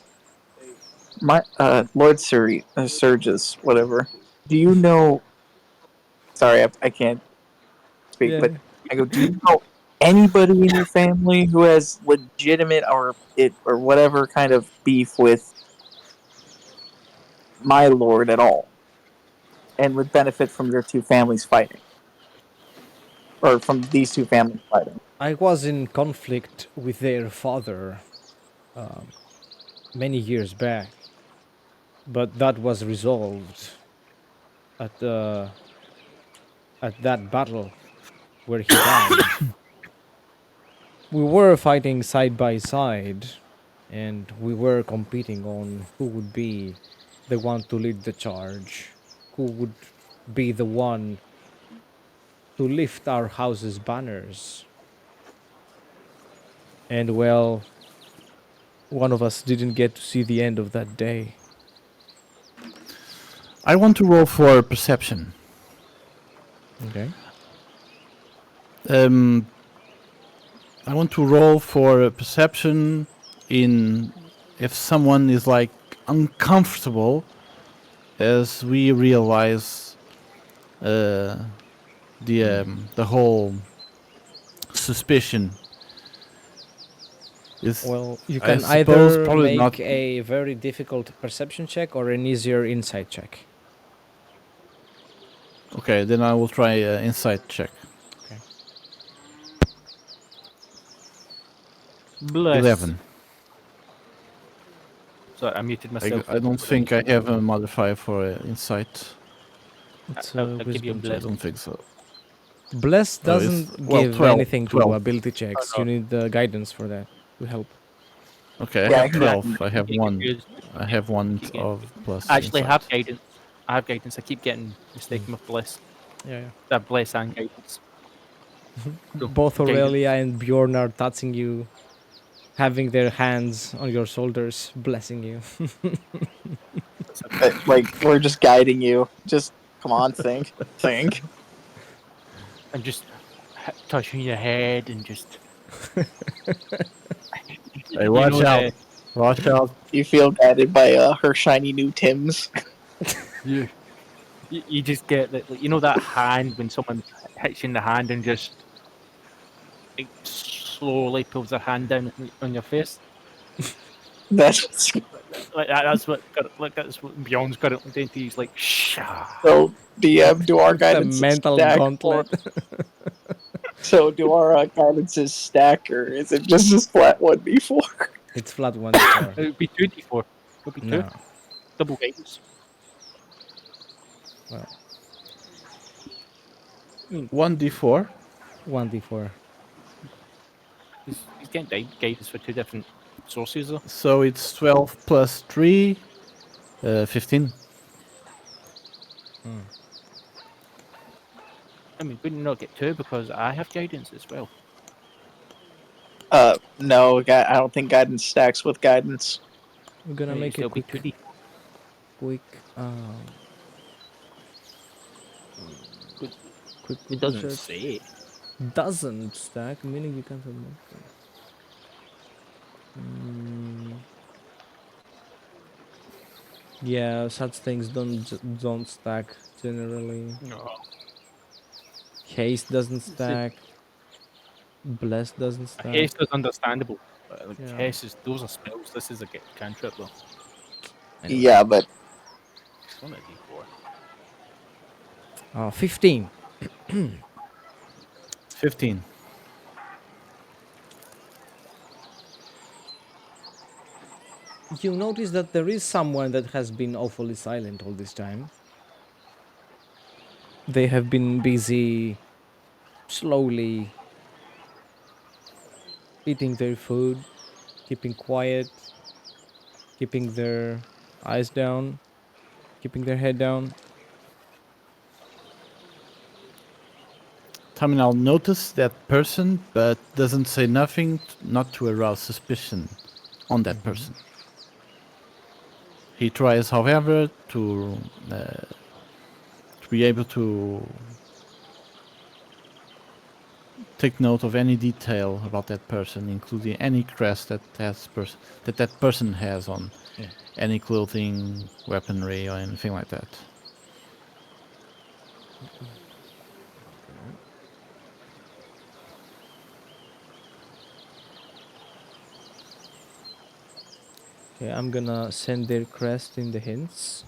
my Lord Surges, whatever. Do you know? Sorry, I can't speak, but Yeah. I go. Do you know anybody in your family who has legitimate or whatever kind of beef with my lord at all, and would benefit from your two families fighting, or from these two families fighting? I was in conflict with their father many years back, but that was resolved at that battle where he died. We were fighting side by side, and we were competing on who would be the one to lead the charge, who would be the one to lift our house's banners. And well, one of us didn't get to see the end of that day. I want to roll for perception. Okay. Um, I want to roll for perception in if someone is like uncomfortable as we realize the whole suspicion is. Well, you I can suppose either probably not. make a very difficult perception check or an easier insight check. Okay, then I will try insight check. Okay. bless. 11. Sorry, I muted myself. I don't think I have a modifier for insight. It's I'll a give you a wisdom I check. don't think so. Bless Oh, it's doesn't well give 12. anything to 12. ability checks. Oh, You no. need the guidance for that to help. Okay, I Yeah, have I can 12. I I'm have getting one. confused. I have one Keep getting of confused. plus I actually have insight. guidance. I have guidance. I keep getting mistaken with bliss. Yeah, I have bliss and guidance. yeah. Cool. Both Guidance. Aurelia and Bjorn are touching you, having their hands on your shoulders, blessing you. Like, we're just guiding you. Just come on, think. And just touching your head and just Hey, you watch know out! Watch out! You feel guided by her shiny new Tims. you you just get that, like, you know, that hand when someone hits you in the hand and just like, slowly pulls their hand down on your face. That's Like that's what that's what Beyond's currently doing to you. He's like, Shah. so. DM, do our It's a guidances mental stack, or gauntlet. so do our guidances stack, or is it just a flat 1d4? It's flat 1d4. It would be 2d4. It would be two. No. Double guidance. Well, 1d4. 1d4. He's getting guidance for two different sources though. So it's 12 plus 3, 15. I mean, wouldn't not get two because I have guidance as well. No, I don't think guidance stacks with guidance. We're gonna It'd make a still be quick, 2d. quick, Good. quick It Google doesn't search. say. Doesn't stack, meaning you can't remove them. Yeah, such things don't stack generally. No. Haste doesn't It's stack. Bless doesn't stack. Haste is understandable. Like, Yeah. Haste is those are spells. This is a cantrip though. Anyway. Yeah, but It's on a d4. 15. 15. You notice that there is someone that has been awfully silent all this time. They have been busy slowly eating their food, keeping quiet, keeping their eyes down, keeping their head down. Taminal notices that person, but doesn't say nothing, not to arouse suspicion on that person. He tries, however, to be able to take note of any detail about that person, including any crest that person has on any clothing, weaponry, or anything like that. Okay, I'm gonna send their crest in the hints.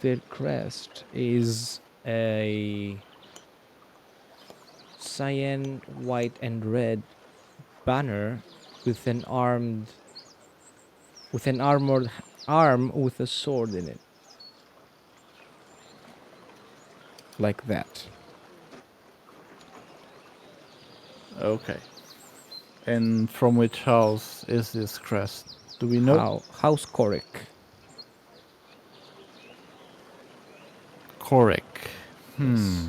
Their crest is a cyan, white, and red banner with an armored arm with a sword in it, like that. Okay. And from which house is this crest? Do we know? House Korik. Correct. Yes.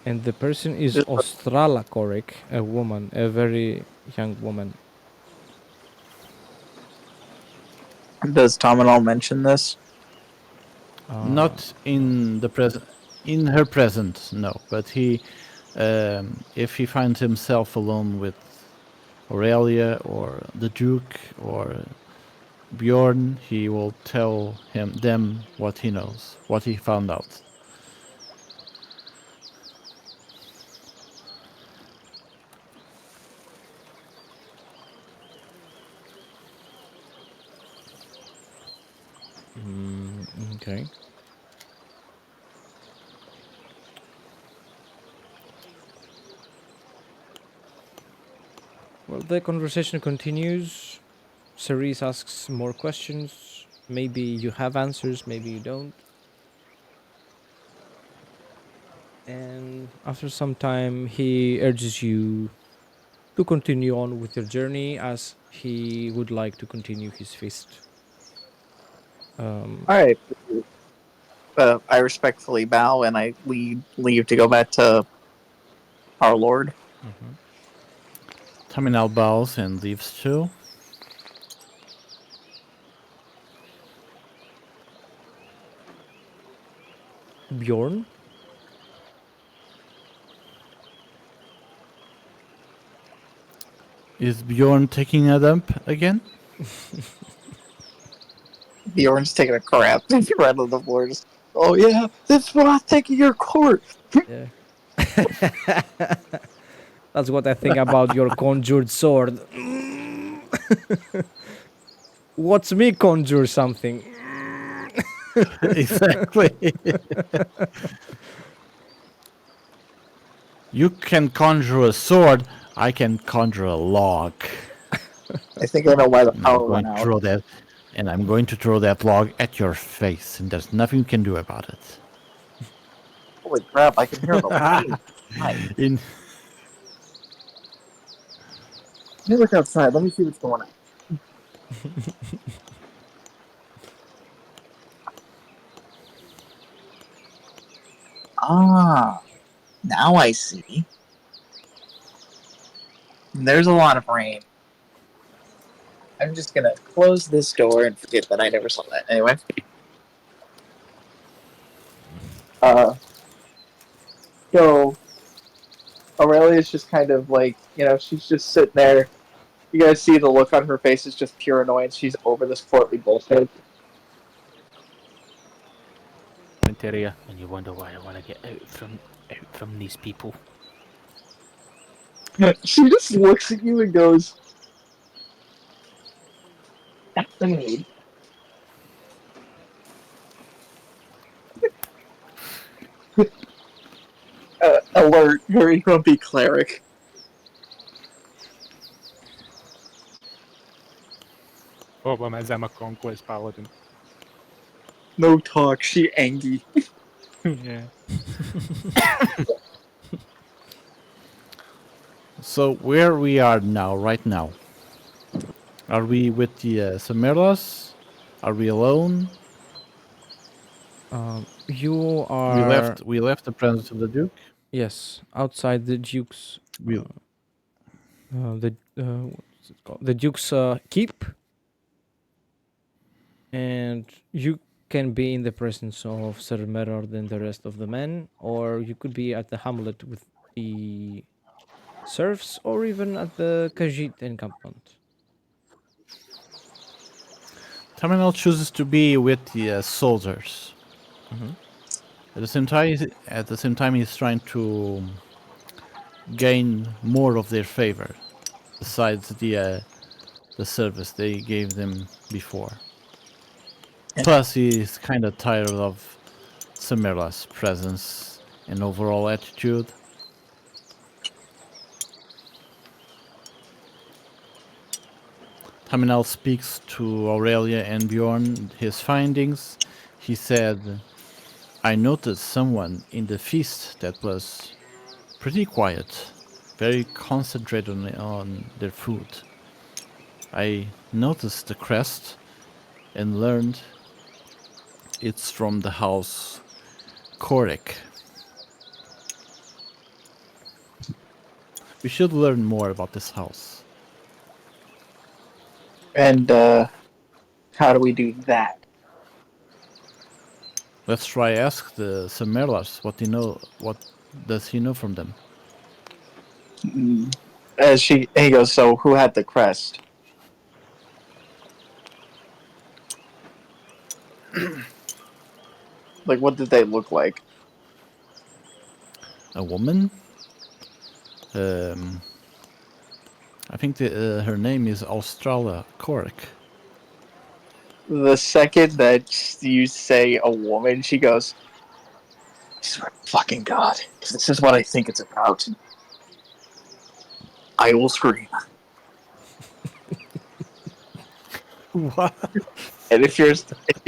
And the person is Ostrala Korik, a woman, a very young woman. Does Taminal mention this? Not in the present, in her presence, no. But he, if he finds himself alone with Aurelia or the Duke or Bjorn, he will tell them what he knows, what he found out. Okay. Well, the conversation continues. Cerise asks more questions. Maybe you have answers, maybe you don't. And after some time, he urges you to continue on with your journey as he would like to continue his feast. All right. I respectfully bow and I leave to go back to our Lord. Taminal bows and leaves too. Bjorn? Is Bjorn taking a dump again? Bjorn's taking a crap right on the floor. Oh yeah, that's what I think of your court. Yeah. That's what I think about your conjured sword. What's me conjure something? Exactly. You can conjure a sword. I can conjure a log. I think I know why the And I'm power going went to out. throw that. And I'm going to throw that log at your face, and there's nothing you can do about it. Holy crap! I can hear the rain. Hi. In Let me look outside. Let me see what's going on. Ah, now I see. There's a lot of rain. I'm just gonna close this door and forget that I never saw that. Anyway. So Aurelia's just kind of like, she's just sitting there. You guys see the look on her face is just pure annoyance. She's over this courtly bullshit. Area, and you wonder why I want to get out from these people. She just looks at you and goes, "That's the mood." Alert, very grumpy cleric. problem is I'm a conquest paladin. No talk, she angry. Yeah. So where we are now, right now? Are we with the Sameras? Are we alone? You We are, left. We left the presence of the Duke. yes, outside the Duke's, We what's it called? The Duke's keep, and you can be in the presence of Sir.Merrard and the rest of the men, or you could be at the hamlet with the serfs, or even at the Khajiit encampment. Taminal chooses to be with the soldiers. Mhm. At the same time, he's trying to gain more of their favor, besides the service they gave them before. Plus, he's kind of tired of Samira's presence and overall attitude. Taminal speaks to Aurelia and Bjorn his findings. He said, I noticed someone in the feast that was pretty quiet, very concentrated on their food. I noticed the crest and learned it's from the house Korik. We should learn more about this house. And how do we do that? Let's try ask the Semerlas what they know. What does he know from them? As he goes, so who had the crest? Like, what did they look like? A woman? I think her name is Australa Korik. The second that you say a woman, she goes, I swear to fucking God, if this is what I think it's about, I will scream. What? And if she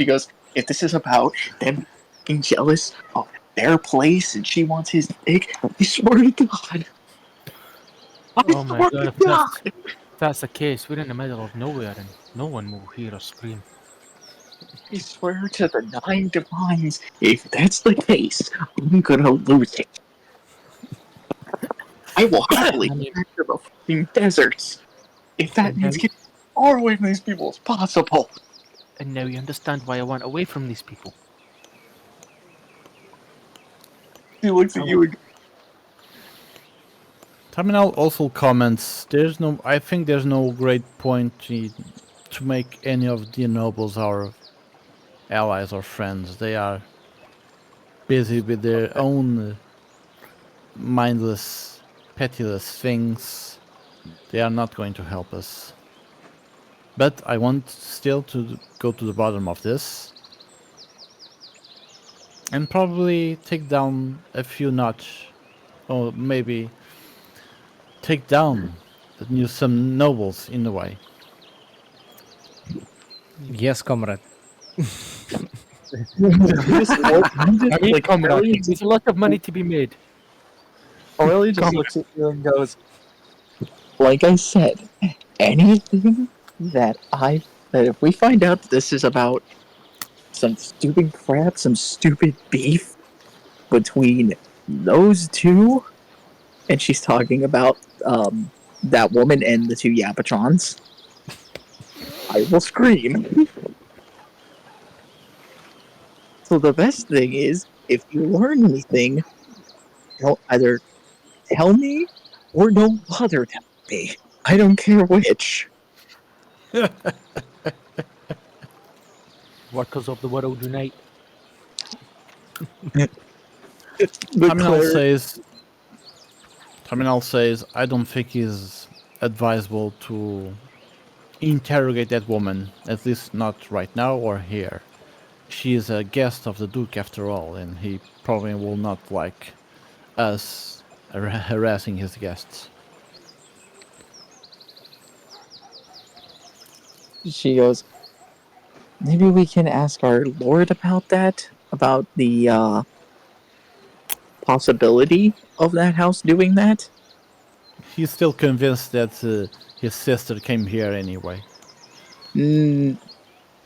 goes, if this is about them being jealous of their place and she wants his dick, I swear to God. I Oh my swear god, to if God. that's the case, we're in the middle of nowhere and no one will hear us scream. I swear to the nine divines, if that's the case, I'm gonna lose it. I will happily I mean, go back to the fucking deserts if that and now, means getting as far away from these people as possible. and now you understand why I want away from these people. He looks I at want, you and Taminal also comments, I think there's no great point to make any of the nobles our allies or friends. They are busy with their own mindless, pitiless things. They are not going to help us. But I want still to go to the bottom of this and probably take down a few notch, or maybe take down some nobles in a way. Yes, comrade. I mean, like comrade, there's a lot of money to be made. Aurelia just looks at you and goes, like I said, anything that if we find out that this is about some stupid crap, some stupid beef between those two, and she's talking about that woman and the two Yapatrons, I will scream. So the best thing is, if you learn anything, don't either tell me or don't bother telling me. I don't care which. Workers of the world unite. The Taminal cleric. says, Taminal says, I don't think it's advisable to interrogate that woman, at least not right now or here. She is a guest of the Duke after all, and he probably will not like us harassing his guests. She goes, Maybe we can ask our lord about that, about the possibility of that house doing that. He's still convinced that his sister came here anyway. Mm,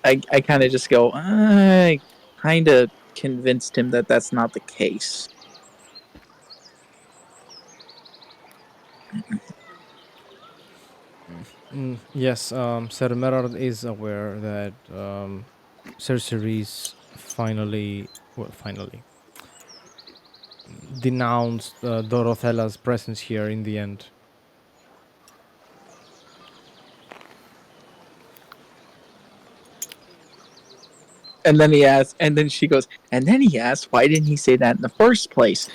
I kind of just go, I kind of convinced him that that's not the case. Yes, Sir.Merrard is aware that Cerceris finally denounced Dorothella's presence here in the end. And then he asks, and then she goes, and then he asks, why didn't he say that in the first place?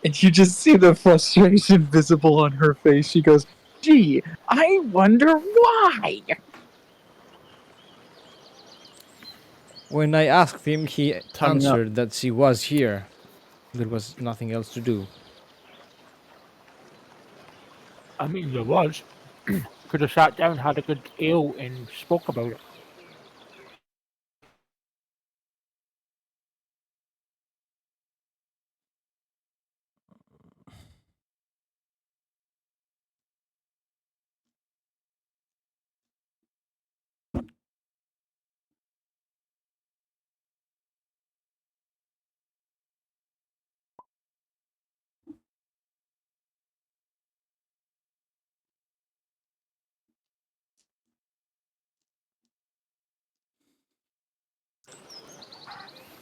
And you just see the frustration visible on her face. She goes, gee, I wonder why. When I asked him, he Taminal, answered that she was here. There was nothing else to do. I mean, there was. Could have sat down, had a good ale, and spoke about it.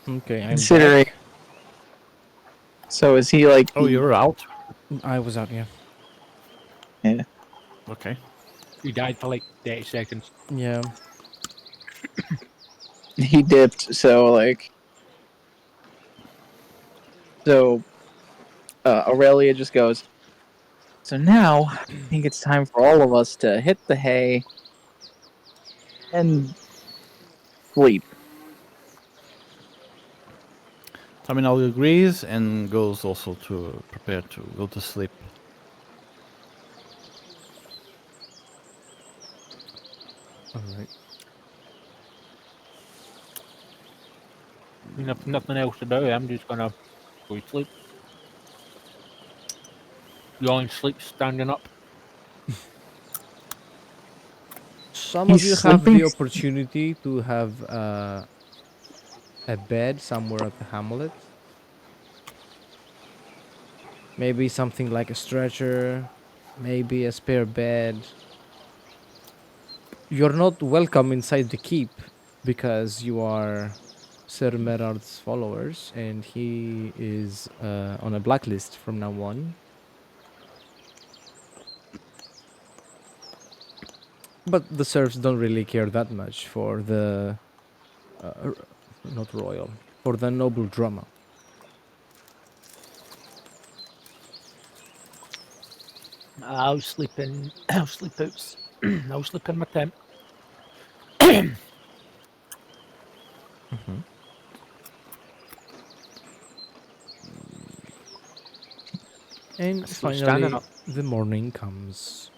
Okay, I'm Considering. back. So is he like oh, the. you're out? I was out, yeah. Yeah. Okay. He died for like 30 seconds. Yeah. He dipped, so like. So Aurelia just goes, so now I think it's time for all of us to hit the hay and sleep. Taminal agrees and goes also to prepare to go to sleep. All right. I mean, if nothing else to do, I'm just gonna go to sleep. You only sleep standing up. Some of He's you have sleeping. the opportunity to have a bed somewhere at the hamlet. Maybe something like a stretcher, maybe a spare bed. You're not welcome inside the keep because you are Sir.Merrard's followers and he is on a blacklist from now on. But the serfs don't really care that much for the not royal, for the noble drama. I'll sleep in. I'll sleep out. I'll sleep in my tent. Mhm. I And sleep standing finally, up. the morning comes.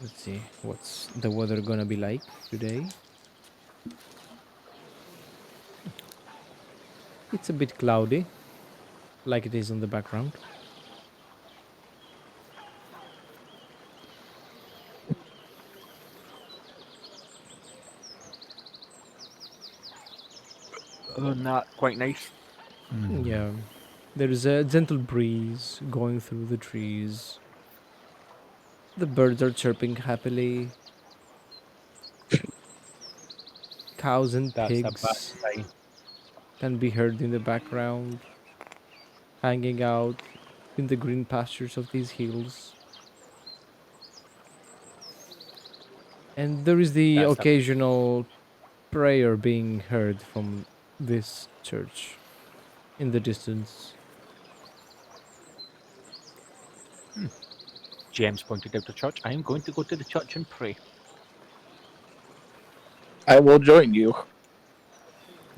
Let's see, what's the weather gonna be like today? It's a bit cloudy, like it is on the background. Not quite nice. Yeah, there is a gentle breeze going through the trees. The birds are chirping happily. Cows and That's a bad pigs sign. can be heard in the background, hanging out in the green pastures of these hills. And there is the That's a occasional prayer being heard from this church in the distance. James pointed out the church. I am going to go to the church and pray. I will join you.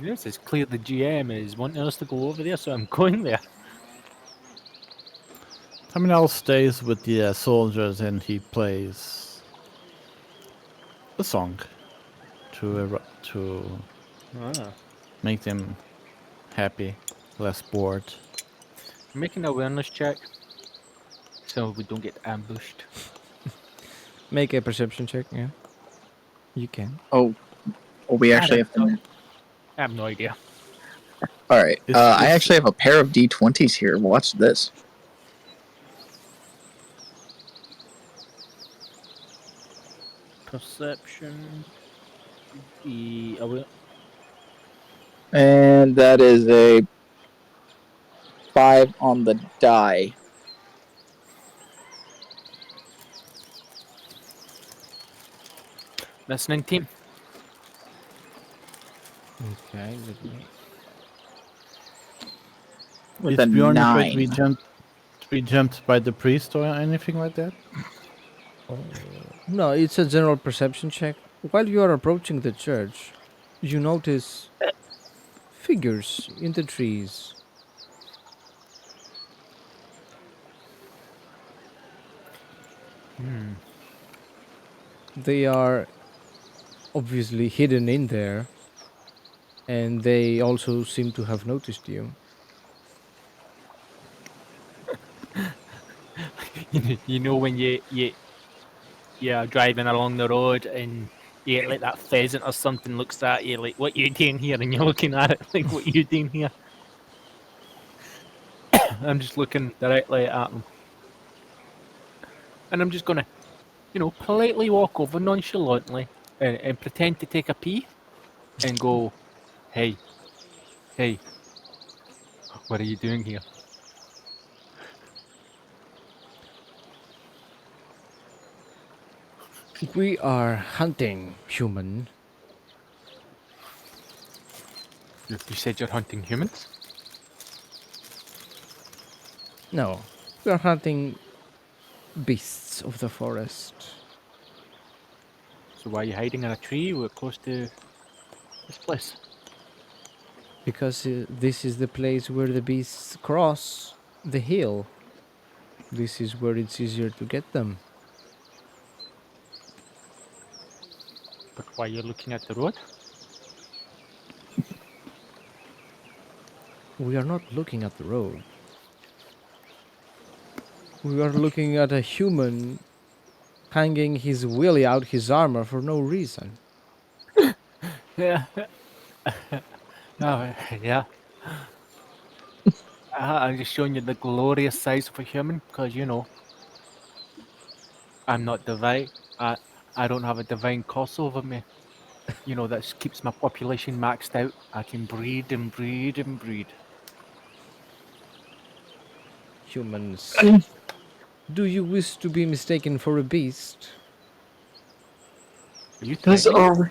Yes, it's clear the GM is wanting us to go over there, so I'm going there. Taminal stays with the soldiers and he plays a song to Ah. make them happy, less bored. Make an awareness check so we don't get ambushed. Make a perception check. Yeah, you can. Oh, we I actually don't have to. know. I have no idea. All right. Is I actually have a pair of D20s here. Watch this. Perception. The aware. And that is a 5 on the die. Listening team. Okay, let me. With is a Bjorn afraid 9. we jumped by the priest or anything like that? Oh. No, it's a general perception check. While you are approaching the church, you notice figures in the trees. They are obviously hidden in there, and they also seem to have noticed you. You know when you're driving along the road and you get like that pheasant or something looks at you like, what you doing here? And you're looking at it like, what you doing here? I'm just looking directly at them. And I'm just gonna, politely walk over nonchalantly and pretend to take a pee and go, hey, hey, what are you doing here? We are hunting, human. You said you're hunting humans? No, we are hunting beasts of the forest. So why are you hiding in a tree? We're close to this place. Because this is the place where the beasts cross the hill. This is where it's easier to get them. But why you're looking at the road? We are not looking at the road. We are looking at a human hanging his willy out his armor for no reason. Yeah. Oh, yeah. I'm just showing you the glorious size of a human because, I'm not divine. I don't have a divine curse over me. That keeps my population maxed out. I can breed and breed and breed. Humans. Do you wish to be mistaken for a beast? Are you Does threatening me?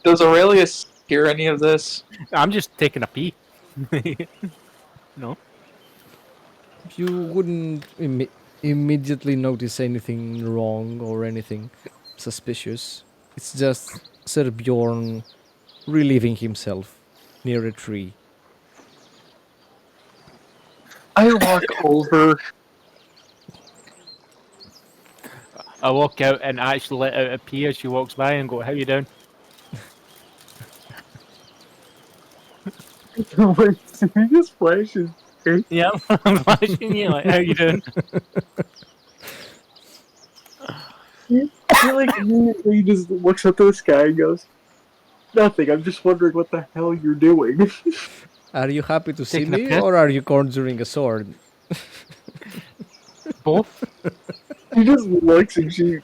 does Aurelius hear any of this? I'm just taking a pee. No. You wouldn't immediately notice anything wrong or anything suspicious. It's just Sir Bjorn relieving himself near a tree. I walk over. I walk out and actually let out a pee as she walks by and go, how you doing? Wait, he just flashes. Yeah, I'm flashing you like, how you doing? He like immediately just looks up to the sky and goes, "Nothing. I'm just wondering what the hell you're doing." Are you happy to see Taking a me, piss? or are you conjuring a sword? Both? She just looks and she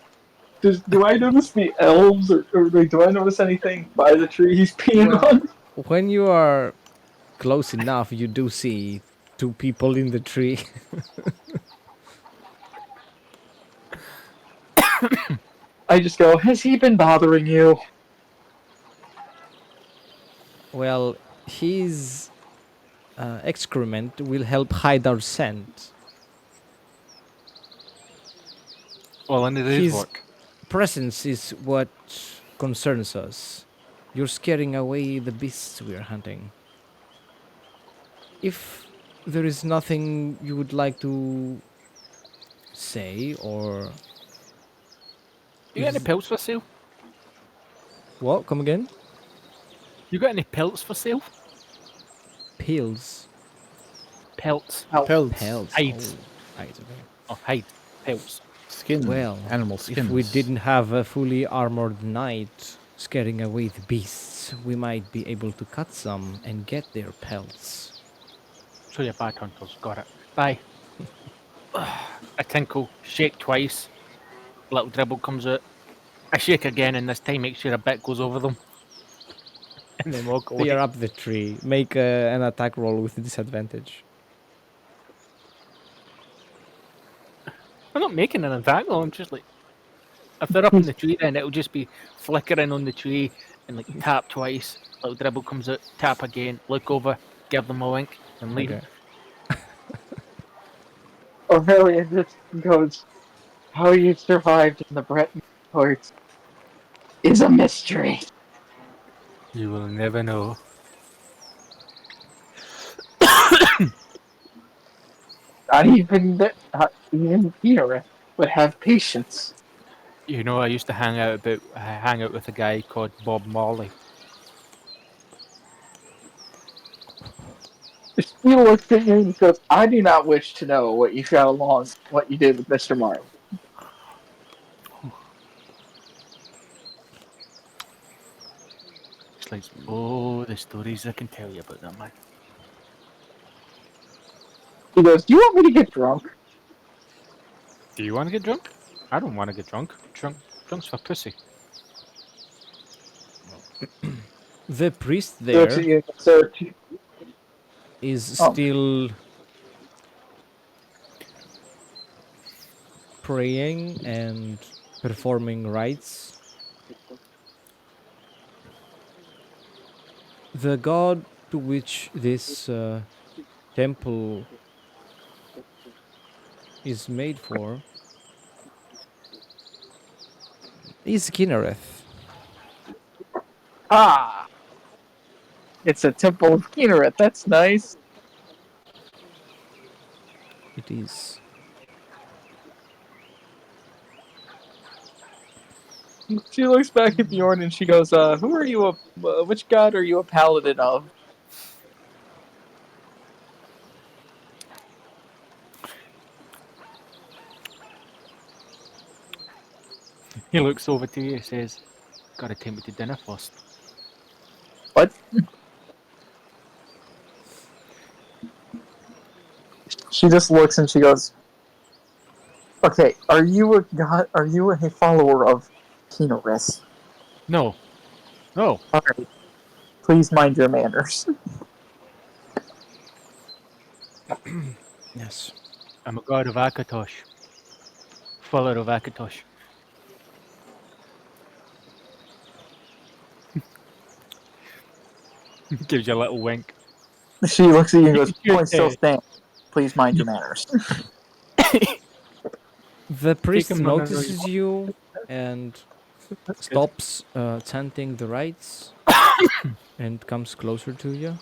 do I notice the elves or like, do I notice anything by the tree he's peeing Well, on? when you are close enough, you do see two people in the tree. I just go, "Has he been bothering you?" Well, his excrement will help hide our scent. Well, and it is His work. presence is what concerns us, You're scaring away the beasts we are hunting. If there is nothing you would like to say, or You if got any pelts for sale? what? Come again? You got any pelts for sale? Pills, Pelts. Help. Pelts, pelts. Hides. Oh, hides. Okay. Oh, hide. Pelts. skin, Well, animal if we skins. didn't have a fully armored knight scaring away the beasts, we might be able to cut some and get their pelts. So you're bad hunters. Got it. Bye. I tinkle. Shake twice. Little dribble comes out. I shake again, and this time make sure a bit goes over them, and then walk They are away. up the tree. Make an attack roll with disadvantage. I'm not making an attack though. I'm just like, if they're up in the tree, then it'll just be flickering on the tree and like tap twice. Little dribble comes out. Tap again. Look over. Give them a wink and leave. Okay. Aurelia just goes, "How you survived in the Breton courts is a mystery." You will never know. Not even Kira would have patience. You know, I used to hang out with a guy called Bob Marley. She looks at you and goes, "I do not wish to know what you did with Mr. Marley." It's like, oh, the stories I can tell you about that man. He goes, "Do you want me to get drunk?" Do you want to get drunk? I don't want to get drunk. Drunk's for pussy. The priest He looks at there you and goes, is "Oh, still praying and performing rites. The god to which this temple is made for is Kinnereth. ah, it's a temple of Kynareth. That's nice." It is. She looks back at Bjorn and she goes, "Who are you? Which god are you a paladin of?" He looks over to you and says, gotta take me to dinner first. What? She just looks and she goes, "Okay, are you a god? Are you a follower of Kynareth? No. No. All right, please mind your manners." Yes. I'm a god of Akatosh. Follower of Akatosh. Gives you a little wink. She looks at you and You goes, can shoot, "Point still stand. Please mind your manners." The take priest him on another. notices you and That's good. stops chanting the rites and comes closer to you.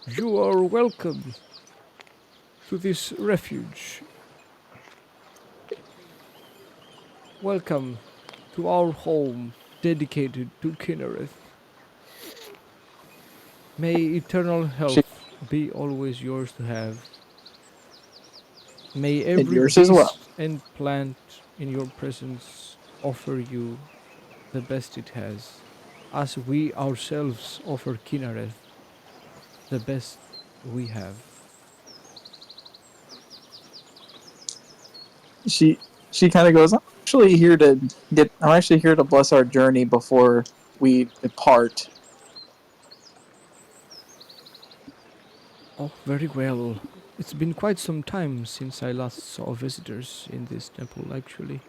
You are welcome to this refuge. Welcome to our home dedicated to Kinnereth. May eternal She health be always yours to have. May and every yours as well. beast and plant in your presence offer you the best it has, as we ourselves offer Kinnereth the best we have. She she kind of goes, I'm actually here to bless our journey before we depart." Oh, very well. It's been quite some time since I last saw visitors in this temple, actually.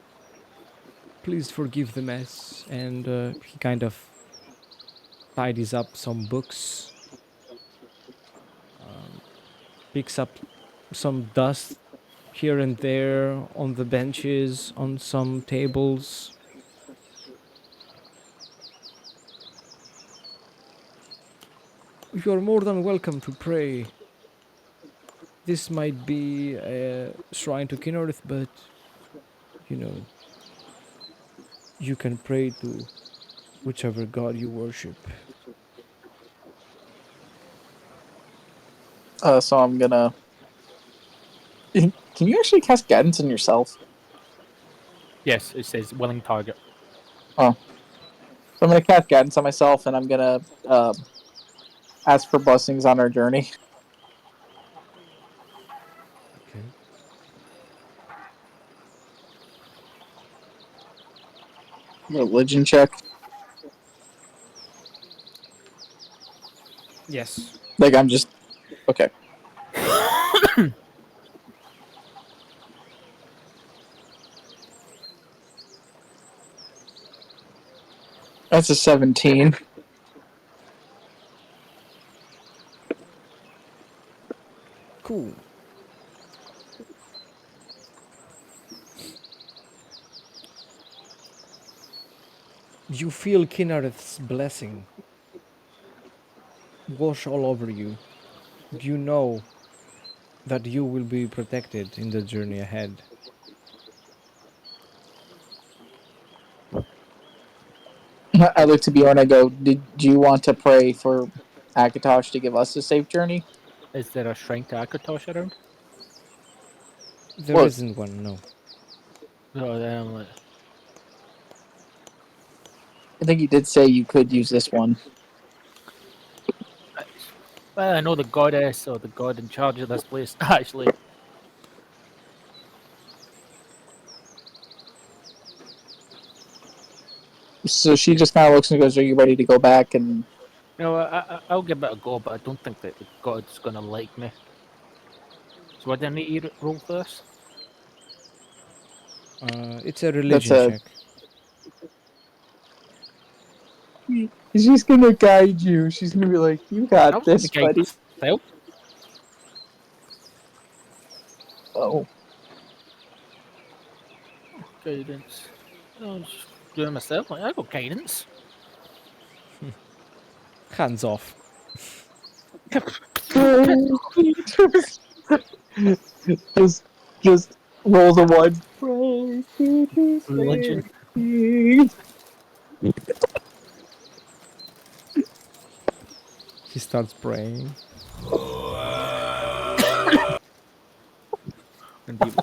Please forgive the mess. And he kind of tidies up some books, um, picks up some dust here and there on the benches, on some tables. You're more than welcome to pray. This might be a shrine to Kinnorth, but you know, you can pray to whichever god you worship. So I'm gonna. Can you actually cast guidance on yourself? Yes, it says willing target. Oh, so I'm gonna cast guidance on myself, and I'm gonna ask for blessings on our journey. Okay. Religion check. Yes. Like I'm just okay. That's a 17. Cool. You feel Kinareth's blessing wash all over you. You know that you will be protected in the journey ahead. I look to Bjorn and I go, do you want to pray for Akatosh to give us a safe journey? Is there a shrine to Akatosh around? There Well, isn't one, no. No, then I'm like, I think he did say you could use this one. well, I know the goddess or the god in charge of this place. Actually, So she just kind of looks and goes, "Are you ready to go back?" And I'll give it a go, but I don't think that the god's gonna like me. So what do I need to roll for this? It's a that's religion a. check. She's gonna guide you. She's gonna be like, "You I got was gonna this, guide buddy." myself. Oh, Guidance. I was just doing myself. Like, I got guidance. Hands off. just, just roll the one. Pray to this Religion. lady. He starts praying. And it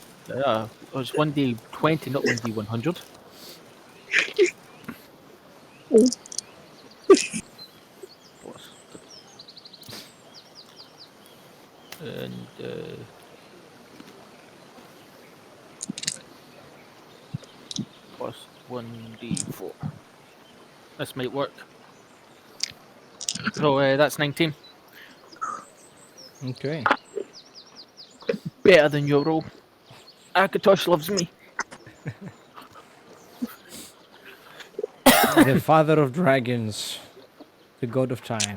was 1d20, not 1d100. Plus, and plus 1d4. This might work. So that's 19. Okay. Better than your roll. Akatosh loves me. The father of dragons, the god of time,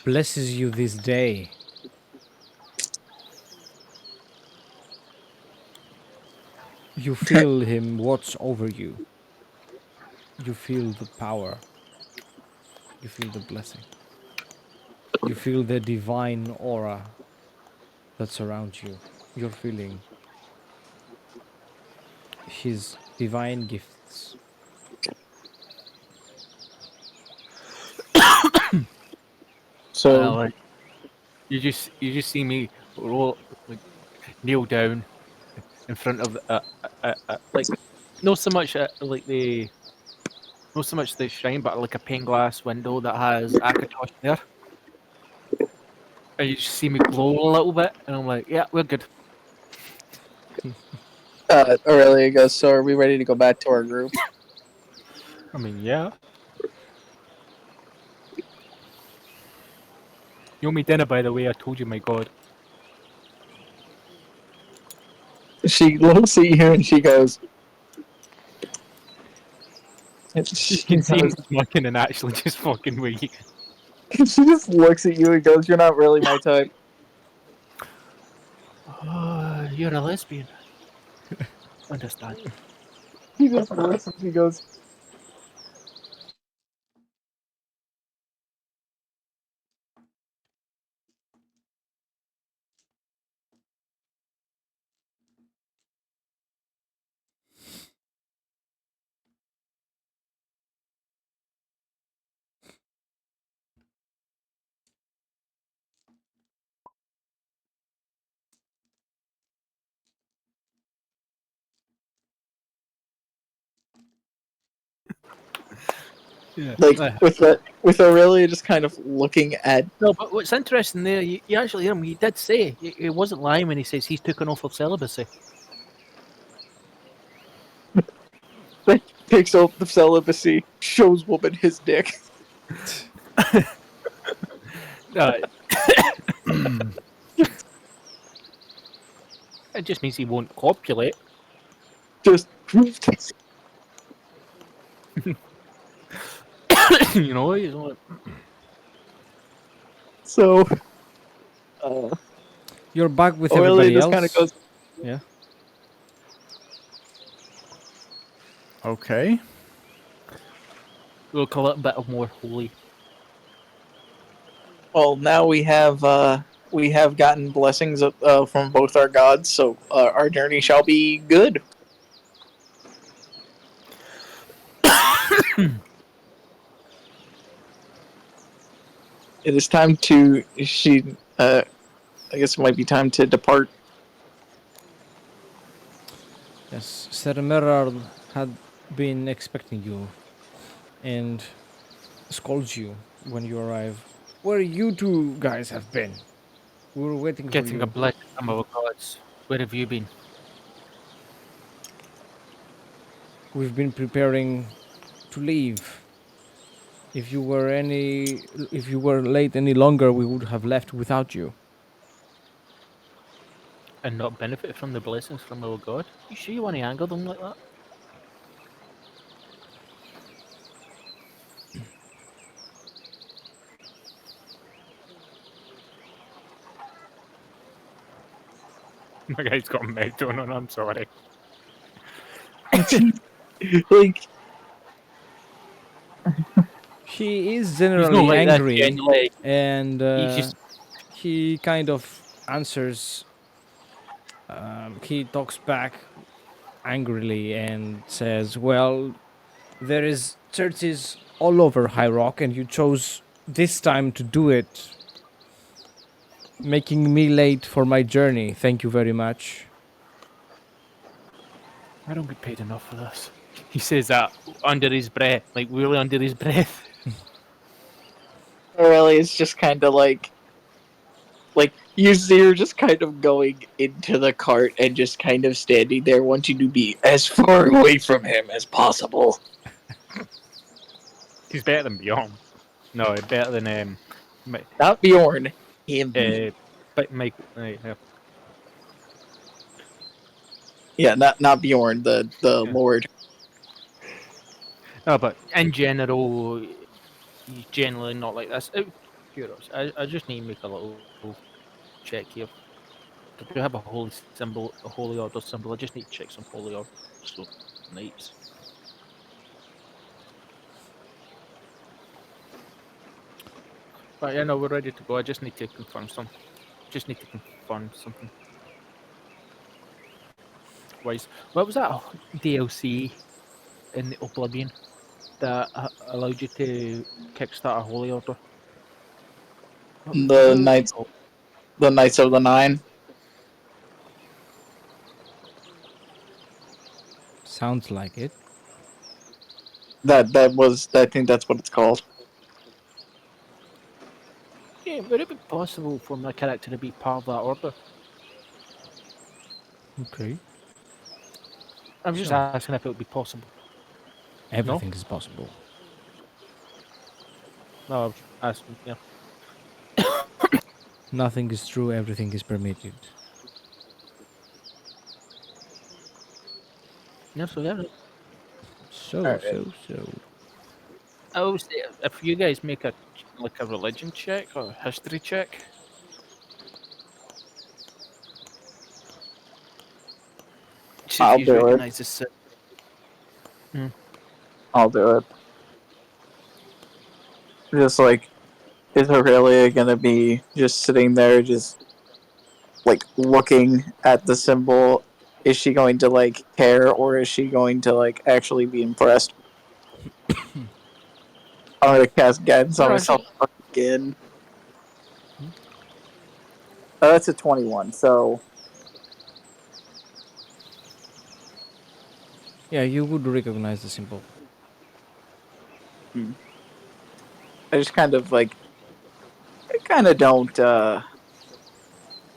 blesses you this day. You feel him watch over you. You feel the power. You feel the blessing. You feel the divine aura that surrounds you. You're feeling his divine gifts. So, Like you just see me roll, like, kneel down in front of like not so much like the not so much the shrine, but like a pane glass window that has Akatosh there. And you just see me glow a little bit, and I'm like, yeah, we're good. Aurelia goes, "So, are we ready to go back to our group?" I mean, yeah. You owe me dinner, by the way. I told you, my god. She looks at you and she goes, You she can see me goes, smirking and actually just fucking weak. she just looks at you and goes, "You're not really my type." Oh, you're a lesbian. Understand. She just looks and she goes, Yeah. Like with Aurelia just kind of looking at No, but what's interesting there, you actually hear him. He did say he wasn't lying when he says he's taken off of celibacy. takes off the celibacy, shows woman his dick. Uh, it just means he won't copulate. Just You know, he's like, so uh, You're back with Aurelia everybody just kind of else. goes, Yeah. Okay. look a little bit of more holy. well, now we have gotten blessings from both our gods, so our journey shall be good. It is time to I guess it might be time to depart. Yes, Sir.Merrard had been expecting you and scolds you when you arrive. Where you two guys have been? We were waiting for Getting a you. blessing from our gods. Where have you been? We've been preparing to leave. If you were late any longer, we would have left without you. And not benefit from the blessings from our god? You sure you want to anger them like that? My guy's got a medtone on, I'm sorry. Like He is He's not generally like that, angry, genuinely. and He's just he kind of answers. He talks back angrily and says, "Well, there is churches all over High Rock, and you chose this time to do it, making me late for my journey. Thank you very much." I don't get paid enough for this. He says that under his breath, like really under his breath. Aurelia is just kind of like you see her just kind of going into the cart and just kind of standing there wanting to be as far away from him as possible. He's better than Beyond. No, better than Not Bjorn, him. but Michael. Yeah. Yeah, not Bjorn, the Yeah. Lord. No, but in general, he's generally not like this. Out of curiosity, I just need to make a little check here. I do have a holy symbol, a holy order symbol. I just need to check some holy order so knights. But yeah, no, we're ready to go. I just need to confirm some. Just need to confirm something. Wise. What was that DLC in the Oblivion that allowed you to kickstart a holy order? The What was it knights, called? the Knights of the Nine. Sounds like it. That was, I think that's what it's called. Yeah, would it be possible for my character to be part of that order? Okay. I'm just Sure. asking if it would be possible. No? Everything is possible. No, I was asking, yeah. Nothing is true, everything is permitted. Yeah, so yeah. So, Alright. so, so. I always say, if you guys make a religion check or a history check, see if I'll you do it. recognise this. Mm. I'll do it. Just like, is Aurelia gonna be just sitting there, just like looking at the symbol? Is she going to like care, or is she going to like actually be impressed? I'm gonna cast guidance on No, myself again. Oh, that's a 21. So Yeah, you would recognize the symbol. I just kind of like I kind of don't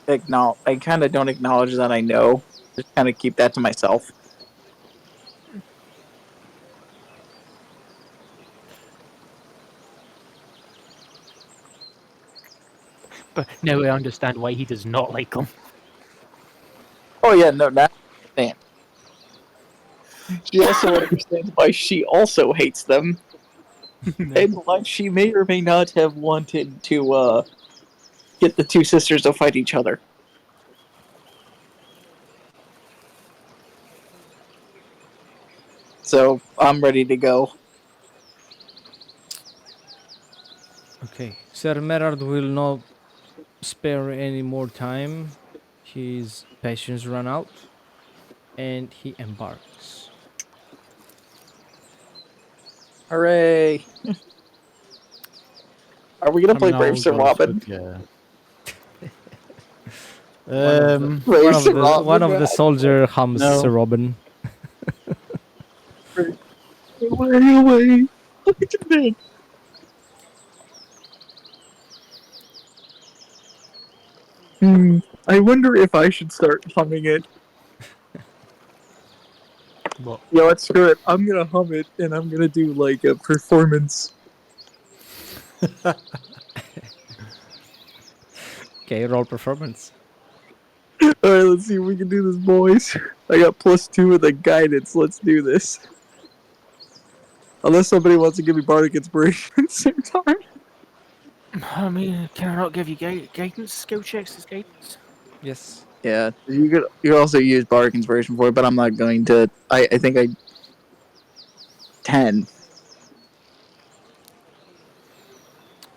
acknowledge. I kind of don't acknowledge that I know. Just kind of keep that to myself. But now I understand why he does not like them. Oh yeah, no, now I understand. She also understands why she also hates them, and why she may or may not have wanted to get the two sisters to fight each other. So I'm ready to go. Okay, Sir.Merrard will not spare any more time. His patience run out, and he embarks. Hooray! Are we gonna play Brave Taminal Sir goes with Robin? yeah. One of the Brave Sir Robin, man. soldier hums Sir No. Robin. Away, away. Look at that. I wonder if I should start humming it. What? Yo, let's screw it. I'm gonna hum it, and I'm gonna do like a performance. Okay, roll performance. All right, let's see if we can do this, boys. I got +2 with the guidance. Let's do this. Unless somebody wants to give me bardic inspiration at the same time. I mean, can I not give you guidance? Skill checks as guidance? Yes. Yeah, you could also use bardic inspiration for it, but I'm not going to. I think I 10.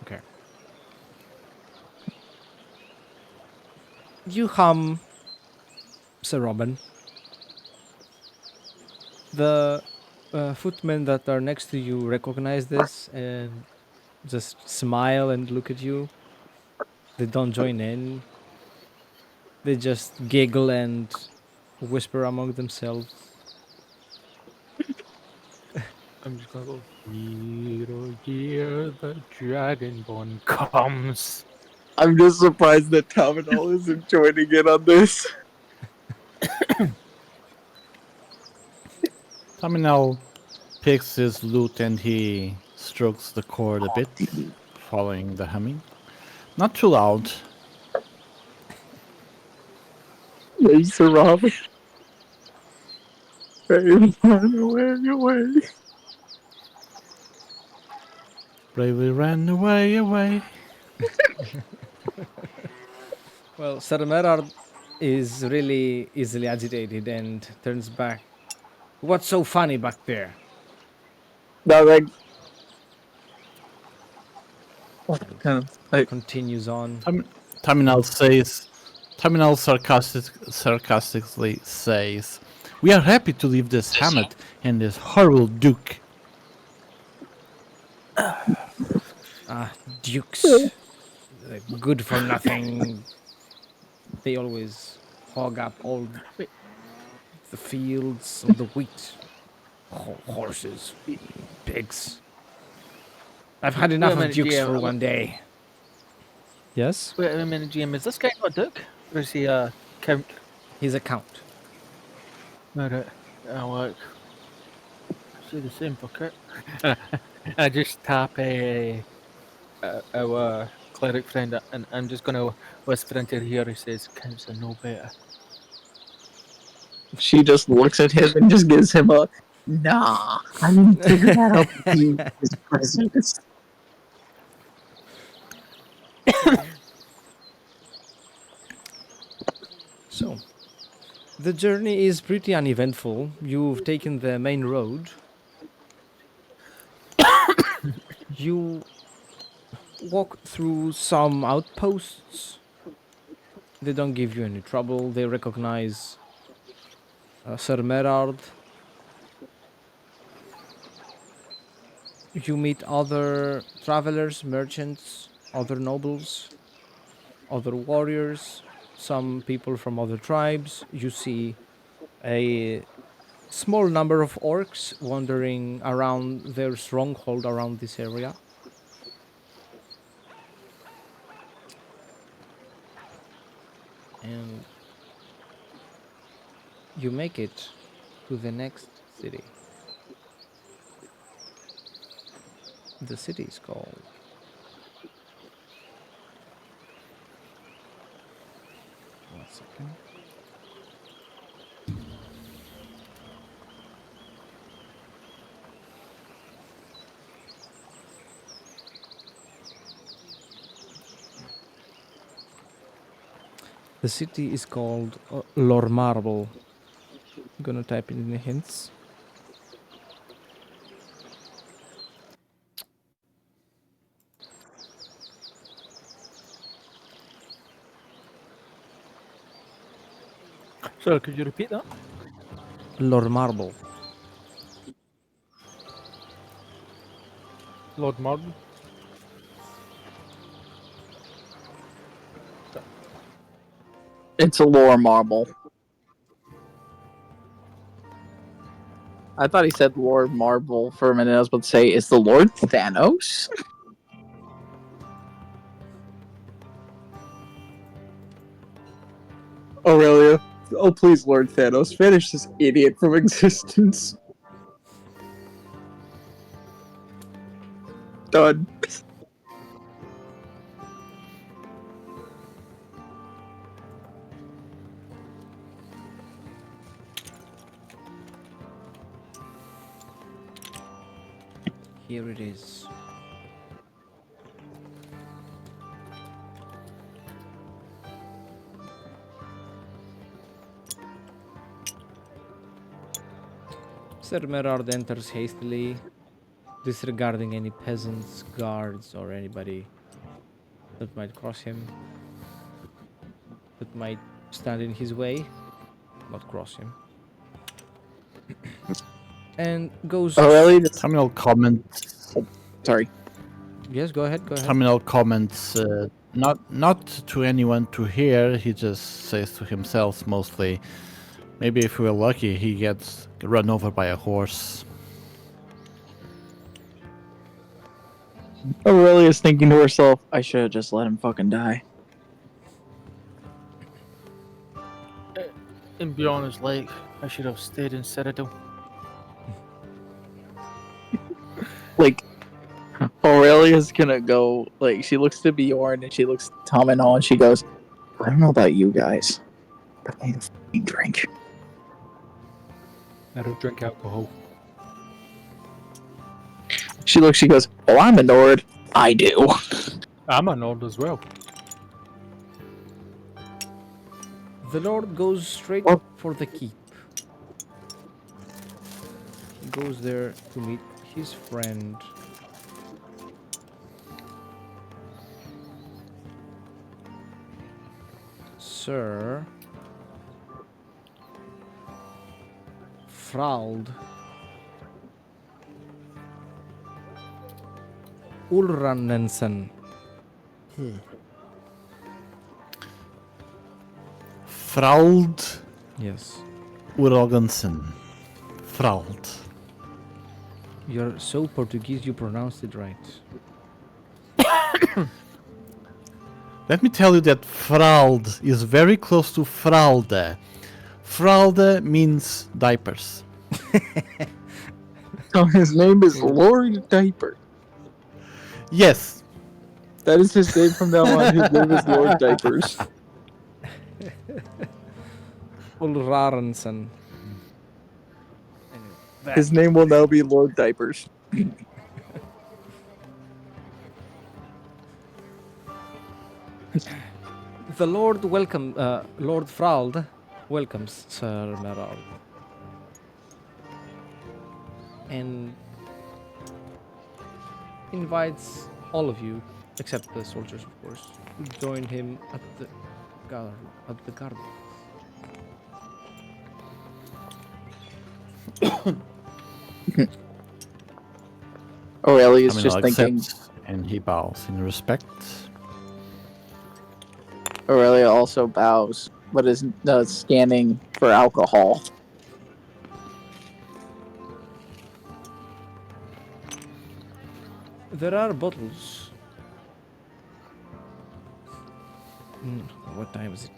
Okay. You hum Sir Robin. The footmen that are next to you recognize this and just smile and look at you. They don't join in. They just giggle and whisper among themselves. I'm just gonna go. Year, oh year, the Dragonborn comes. I'm just surprised that Taminal isn't joining in on this. Taminal picks his lute and he strokes the chord a bit, following the humming. Not too loud. Thanks, Sir Robin. Hey, run away, away. Bravely ran away, away. Well, Sir.Merrard is really easily agitated and turns back. What's so funny back there? No, like, And kind of, like, continues on. Tam- Taminal says, Taminal sarcastically says, "We are happy to leave this hamlet and this horrible duke." Ah, dukes. Good for nothing. They always hog up all Wait, the fields, all the wheat. Horses, pigs. I've had wait enough a of minute, dukes GM. for one day. Yes? Wait a minute, GM. Is this guy not a duke? Or is he a count? He's a count. Alright. Oh, look. See the same bucket. I just tap our cleric friend, and I'm just gonna whisper into her ear. He says, "Counts are no better." she just looks at him and just gives him a, nah, I didn't figure that out with you, his presence. So, the journey is pretty uneventful. You've taken the main road. You walk through some outposts. They don't give you any trouble. They recognize Sir.Merrard. You meet other travelers, merchants, other nobles, other warriors, some people from other tribes. You see a small number of orcs wandering around their stronghold around this area. and you make it to the next city. The city is called. One second. The city is called Lormarble. I'm gonna type it in the hints. Sorry, could you repeat that? Lormarble. Lord Marble. It's a lore marble. I thought he said Lord Marble for a minute. I was about to say, is the Lord Thanos? Aurelia. Oh, please, Lord Thanos, finish this idiot from existence. Done. Here it is. Sir.Merrard enters hastily, disregarding any peasants, guards, or anybody that might cross him, that might stand in his way, not cross him. And goes. Aurelia just... Terminal comments. Sorry. Yes, go ahead, go ahead. Terminal comments. Not to anyone to hear. He just says to himself mostly. Maybe if we're lucky, he gets run over by a horse. Aurelia's thinking to herself, I should have just let him fucking die. And be honest, like, I should have stayed in Citadel. Like, Aurelia's gonna go, like, she looks to Bjorn and she looks to Taminal and she goes, I don't know about you guys, but I need a fucking drink. I don't drink alcohol. She goes, well, I'm a Nord. I do. I'm a Nord as well. The Lord goes straight What? for the keep. He goes there to meet his friend. Sir Frald Ulrannensen. Frald Yes. Uralgansen. Frald. You're so Portuguese you pronounced it right. Let me tell you that Frald is very close to Fralde. Fralde means diapers. So his name is Lord Diaper. Yes. That is his name from now on. His name is Lord Diapers. Ulrarrensen. His name will now be Lord Diapers. The Lord Lord Frald welcomes Sir.Merrard. And invites all of you, except the soldiers, of course, to join him at the garden. Aurelia's Terminal just thinking. accepts and he bows in respect. Aurelia also bows, but is scanning for alcohol. There are bottles. What time is it?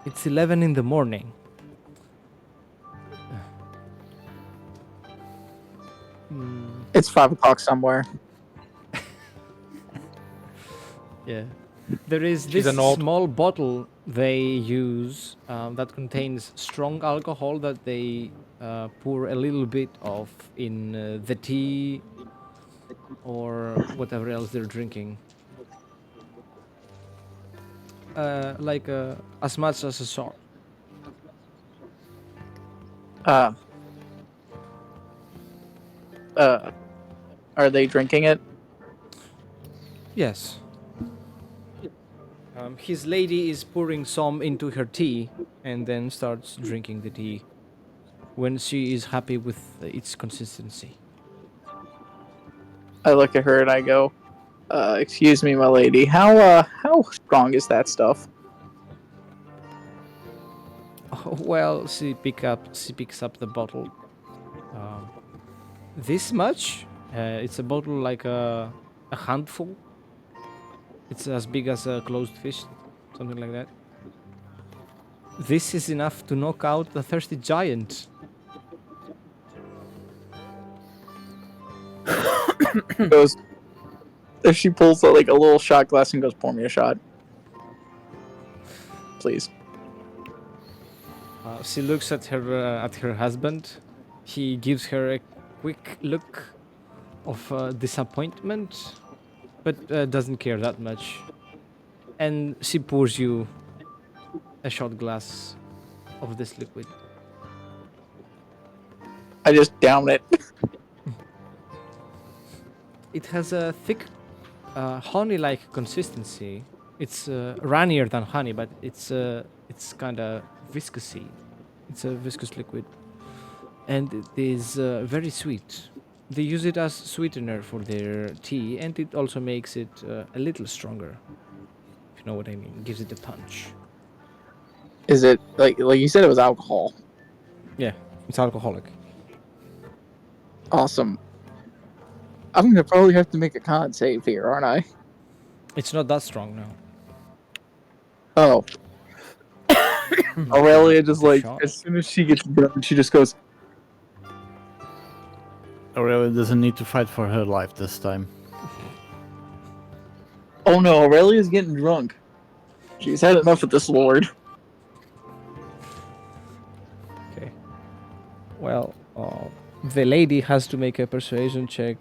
It's 11 in the morning. It's 5 o'clock somewhere. Yeah. There is She's this an old. small bottle they use that contains strong alcohol that they pour a little bit of in the tea or whatever else they're drinking. Like as much as a shot. Uh, uh, are they drinking it? Yes. His lady is pouring some into her tea and then starts drinking the tea when she is happy with its consistency. I look at her and I go, excuse me, my lady. How strong is that stuff? Well, she picks up the bottle. Um, this much? It's a bottle like a handful. It's as big as a closed fist, something like that. This is enough to knock out the thirsty giant. Goes. If she pulls out like a little shot glass and goes, pour me a shot, please. She looks at her husband. He gives her a quick look of disappointment, but doesn't care that much. And she pours you a shot glass of this liquid. I just down it. It has a thick, honey-like consistency. It's runnier than honey, but it's kind of viscousy. It's a viscous liquid, and it is very sweet. They use it as sweetener for their tea, and it also makes it a little stronger. If you know what I mean, gives it a punch. Is it like you said it was alcohol? Yeah, it's alcoholic. Awesome. I'm gonna probably have to make a con save here, aren't I? It's not that strong now. Oh. Aurelia just The like shot? as soon as she gets done, she just goes, Aurelia doesn't need to fight for her life this time. "Oh no, Aurelia's getting drunk. She's had enough of this lord." Okay. Well, the lady has to make a persuasion check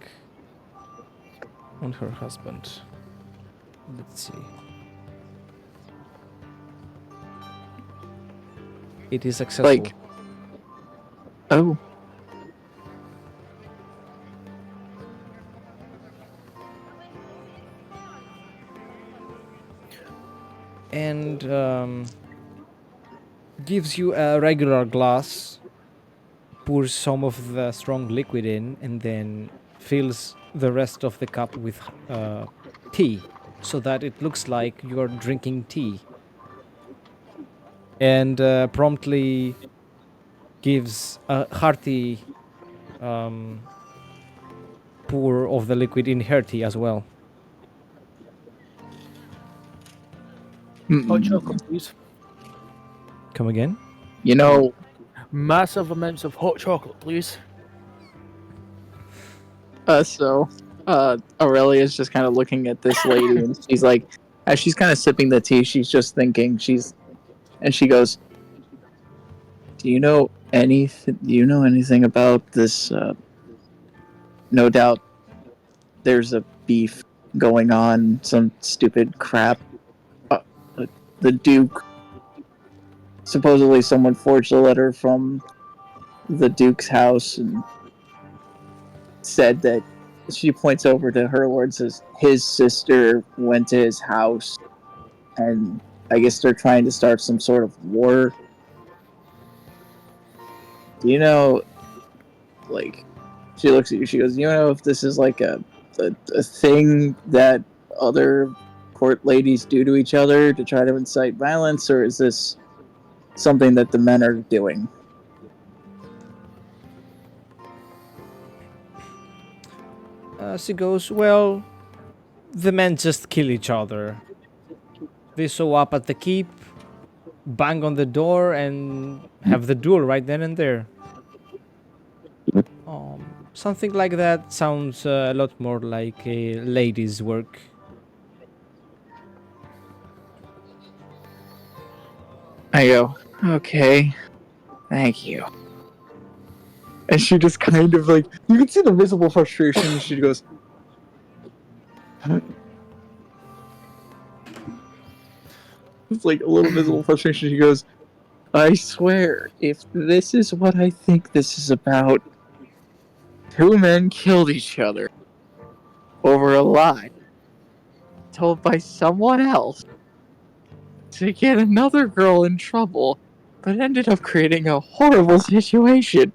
on her husband. Let's see. It is successful. Like, oh, And gives you a regular glass, pours some of the strong liquid in, and then fills the rest of the cup with tea, so that it looks like you're drinking tea. And promptly gives a hearty pour of the liquid in her tea as well. Hot chocolate, please. Come again? you know, Massive amounts of hot chocolate, please. so Aurelia's just kind of looking at this lady, and she's like, as she's kind of sipping the tea, she's just thinking. And she goes, "Do you know anything about this? No doubt, there's a beef going on. Some stupid crap. The Duke. Supposedly, someone forged a letter from the Duke's house and said that." She points over to her lord, says his sister went to his house, and I guess they're trying to start some sort of war. Do you know, like, she looks at you, she goes, "Do you know if this is like a thing that other court ladies do to each other to try to incite violence, or is this something that the men are doing?" She goes, well, the men just kill each other. They show up at the keep, bang on the door and have the duel right then and there. Something like that sounds a lot more like a lady's work. I go, okay, thank you. And she just kind of like, you can see the visible frustration. And she goes, it's like a little visible frustration. She goes, I swear, if this is what I think this is about, two men killed each other over a lie told by someone else to get another girl in trouble, but ended up creating a horrible situation.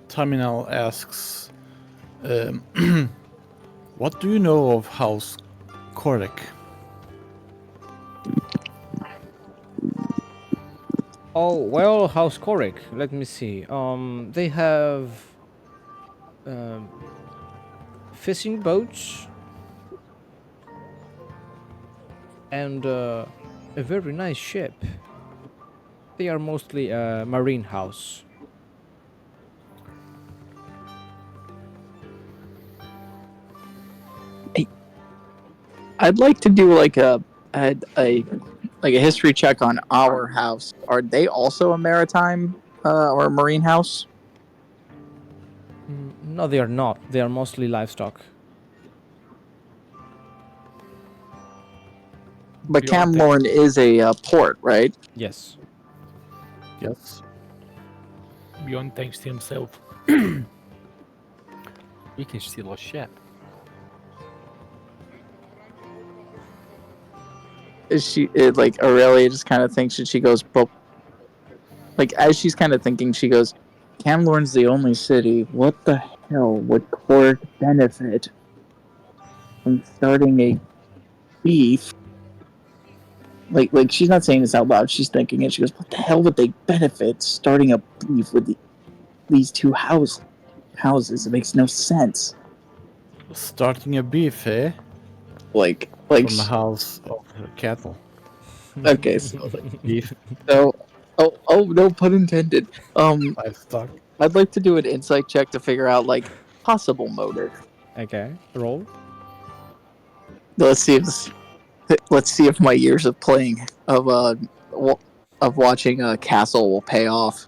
Taminal asks, what do you know of House Korek? Oh, well, House Korek, let me see. They have um, fishing boats and a very nice ship. They are mostly a marine house. I'd like to do like a history check on our house. Are they also a maritime or a marine house? No, they are not. They are mostly livestock. But Beyond Camlorn is a port, right? Yes. Yes. Beyond thanks to himself. We can steal a ship. Is she like Aurelia just kind of thinks that she goes, but like as she's kind of thinking, she goes, Camlorn's the only city. What the hell would Cork benefit from starting a beef? Like she's not saying this out loud. She's thinking it. She goes, what the hell would they benefit starting a beef with these two houses? It makes no sense. Starting a beef, eh? Like From the house of cattle. okay, so Beef, no, no pun intended. livestock. I'd like to do an insight check to figure out like possible motive. Okay, roll. Let's see if my years of playing of watching Castle will pay off.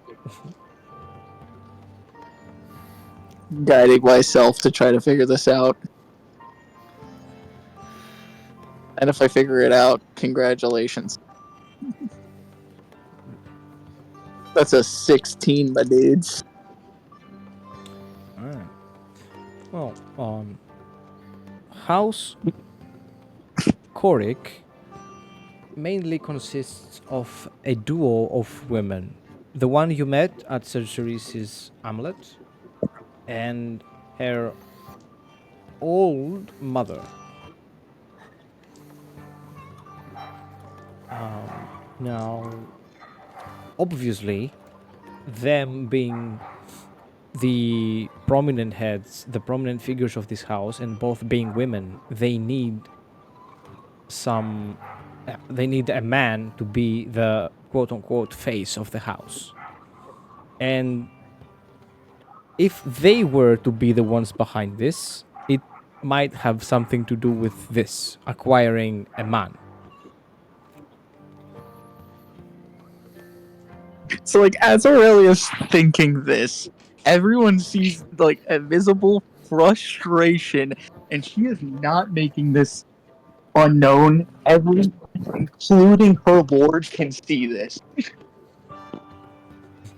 Guiding myself to try to figure this out. And if I figure it out, congratulations. That's a 16, my dudes. Alright. Well, House Korik mainly consists of a duo of women. The one you met at Sir Cerese's amulet and her old mother. Now, obviously, them being the prominent heads, the prominent figures of this house, and both being women, they need a man to be the quote unquote face of the house. And if they were to be the ones behind this, it might have something to do with this acquiring a man. So like as Aurelia's thinking this, everyone sees like a visible frustration, and she is not making this unknown. Everyone, including her lord, can see this.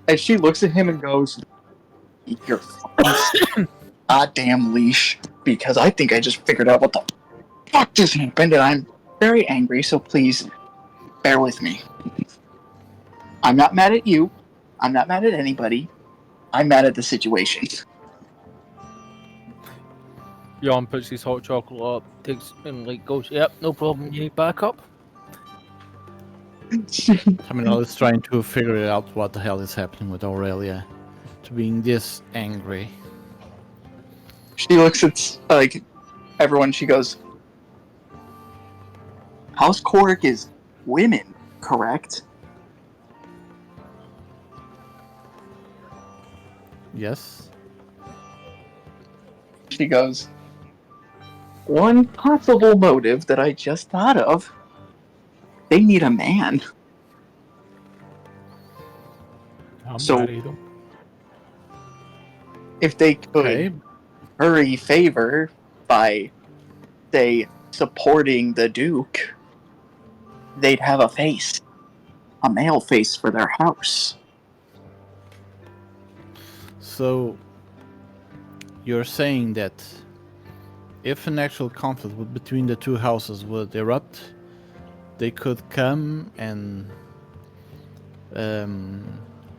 As she looks at him and goes, "Your fucking goddamn leash," because I think I just figured out what the fuck just happened, and I'm very angry. So please bear with me. I'm not mad at you. I'm not mad at anybody. I'm mad at the situation. Jan puts his hot chocolate up, takes and like goes, "Yep, no problem. You need backup." Taminal is trying to figure out what the hell is happening with Aurelia to being this angry. She looks at like everyone. She goes, "House Korik is women, correct? Yes. She goes, one possible motive that I just thought of. They need a man. I'm So married them. if they could Okay. curry favor by, say, supporting the Duke, they'd have a face. A male face for their house. So you're saying that if an actual conflict between the two houses would erupt, they could come and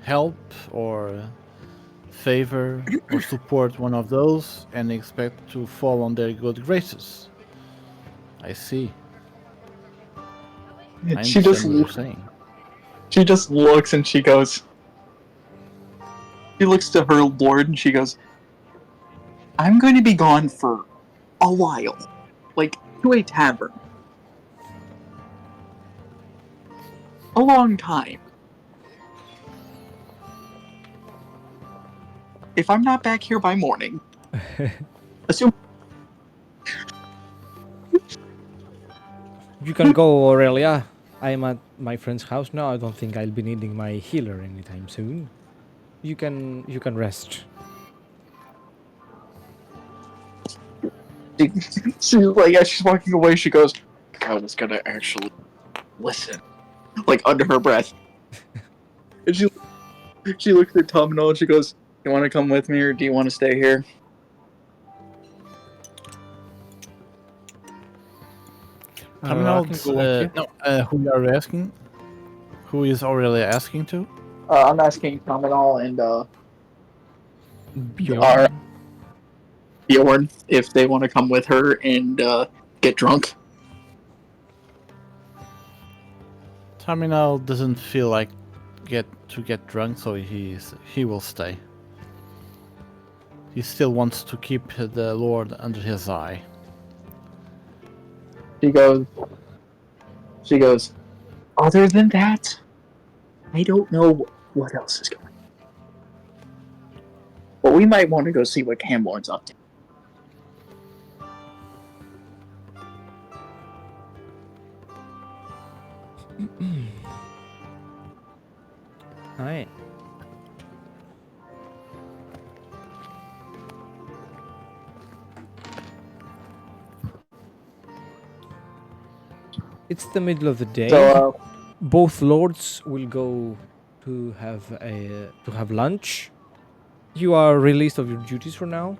help or favor or support one of those and expect to fall on their good graces. I see. I She just understand what you're saying. looks and she goes. She looks to her lord and she goes, I'm going to be gone for a while. Like, to a tavern. A long time. If I'm not back here by morning, assume You can go, Aurelia. I'm at my friend's house now. I don't think I'll be needing my healer anytime soon. You can rest. she's like, as she's walking away, she goes, I was gonna actually listen. Like, under her breath. And she looks at Taminal and she goes, you want to come with me or do you want to stay here? Taminal, I can go with you. no, who you are asking? Who is Aurelia asking to? I'm asking Taminal and Bjorn. Bjorn if they want to come with her and get drunk. Taminal doesn't feel like get drunk, so he will stay. He still wants to keep the Lord under his eye. She goes, other than that, I don't know what else is going on. But we might want to go see what Camborne's up to. Alright. It's the middle of the day. So, Both lords will go to have lunch. You are released of your duties for now.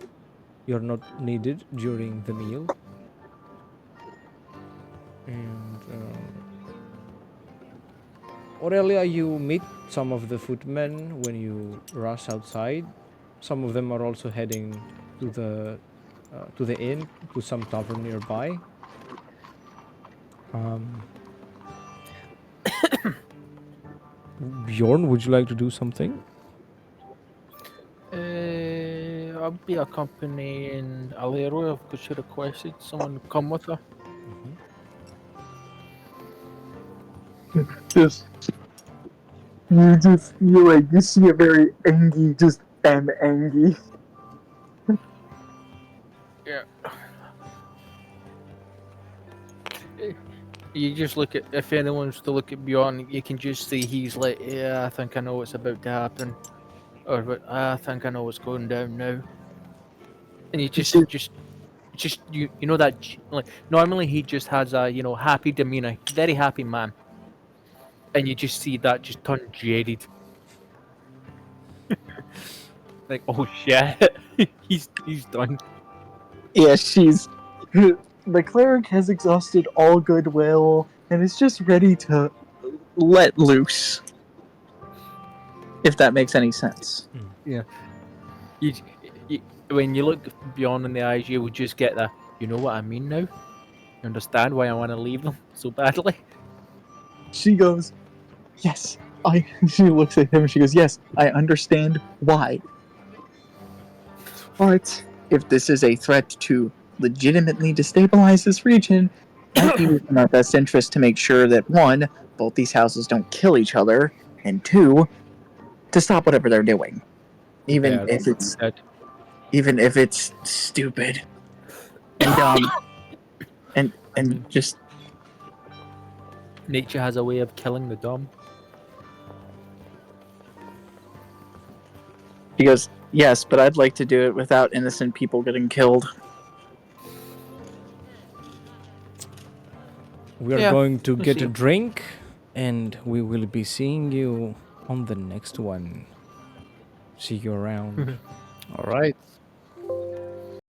You're not needed during the meal. And Aurelia, you meet some of the footmen when you rush outside. Some of them are also heading to the inn, to some tavern nearby. Bjorn, would you like to do something? I'll be accompanying Alero because she requested someone to come with her. just you feel like you see a very angry, just angry. Yeah. You just look at, if anyone's to look at Bjorn, you can just see he's like, yeah, I think I know what's about to happen. Or I think I know what's going down now. And you just you know that, like, normally he just has a, happy demeanor, very happy man. And you just see that just turn jaded. Like, oh shit, he's done. Yeah, the cleric has exhausted all goodwill and is just ready to let loose. If that makes any sense. You, when you look Bjorn in the eyes, you would just get the, you know what I mean now? You understand why I want to leave them so badly? She goes, yes, she looks at him and she goes, yes, I understand why. But if this is a threat to legitimately destabilize this region, I think it's in our best interest to make sure that one, both these houses don't kill each other, and two, to stop whatever they're doing, even Fair. if it's That stupid and dumb and I mean, just nature has a way of killing the dumb. because yes, but I'd like to do it without innocent people getting killed. We are Yeah, going to I get see. a drink, and we will be seeing you on the next one. See you around. All right.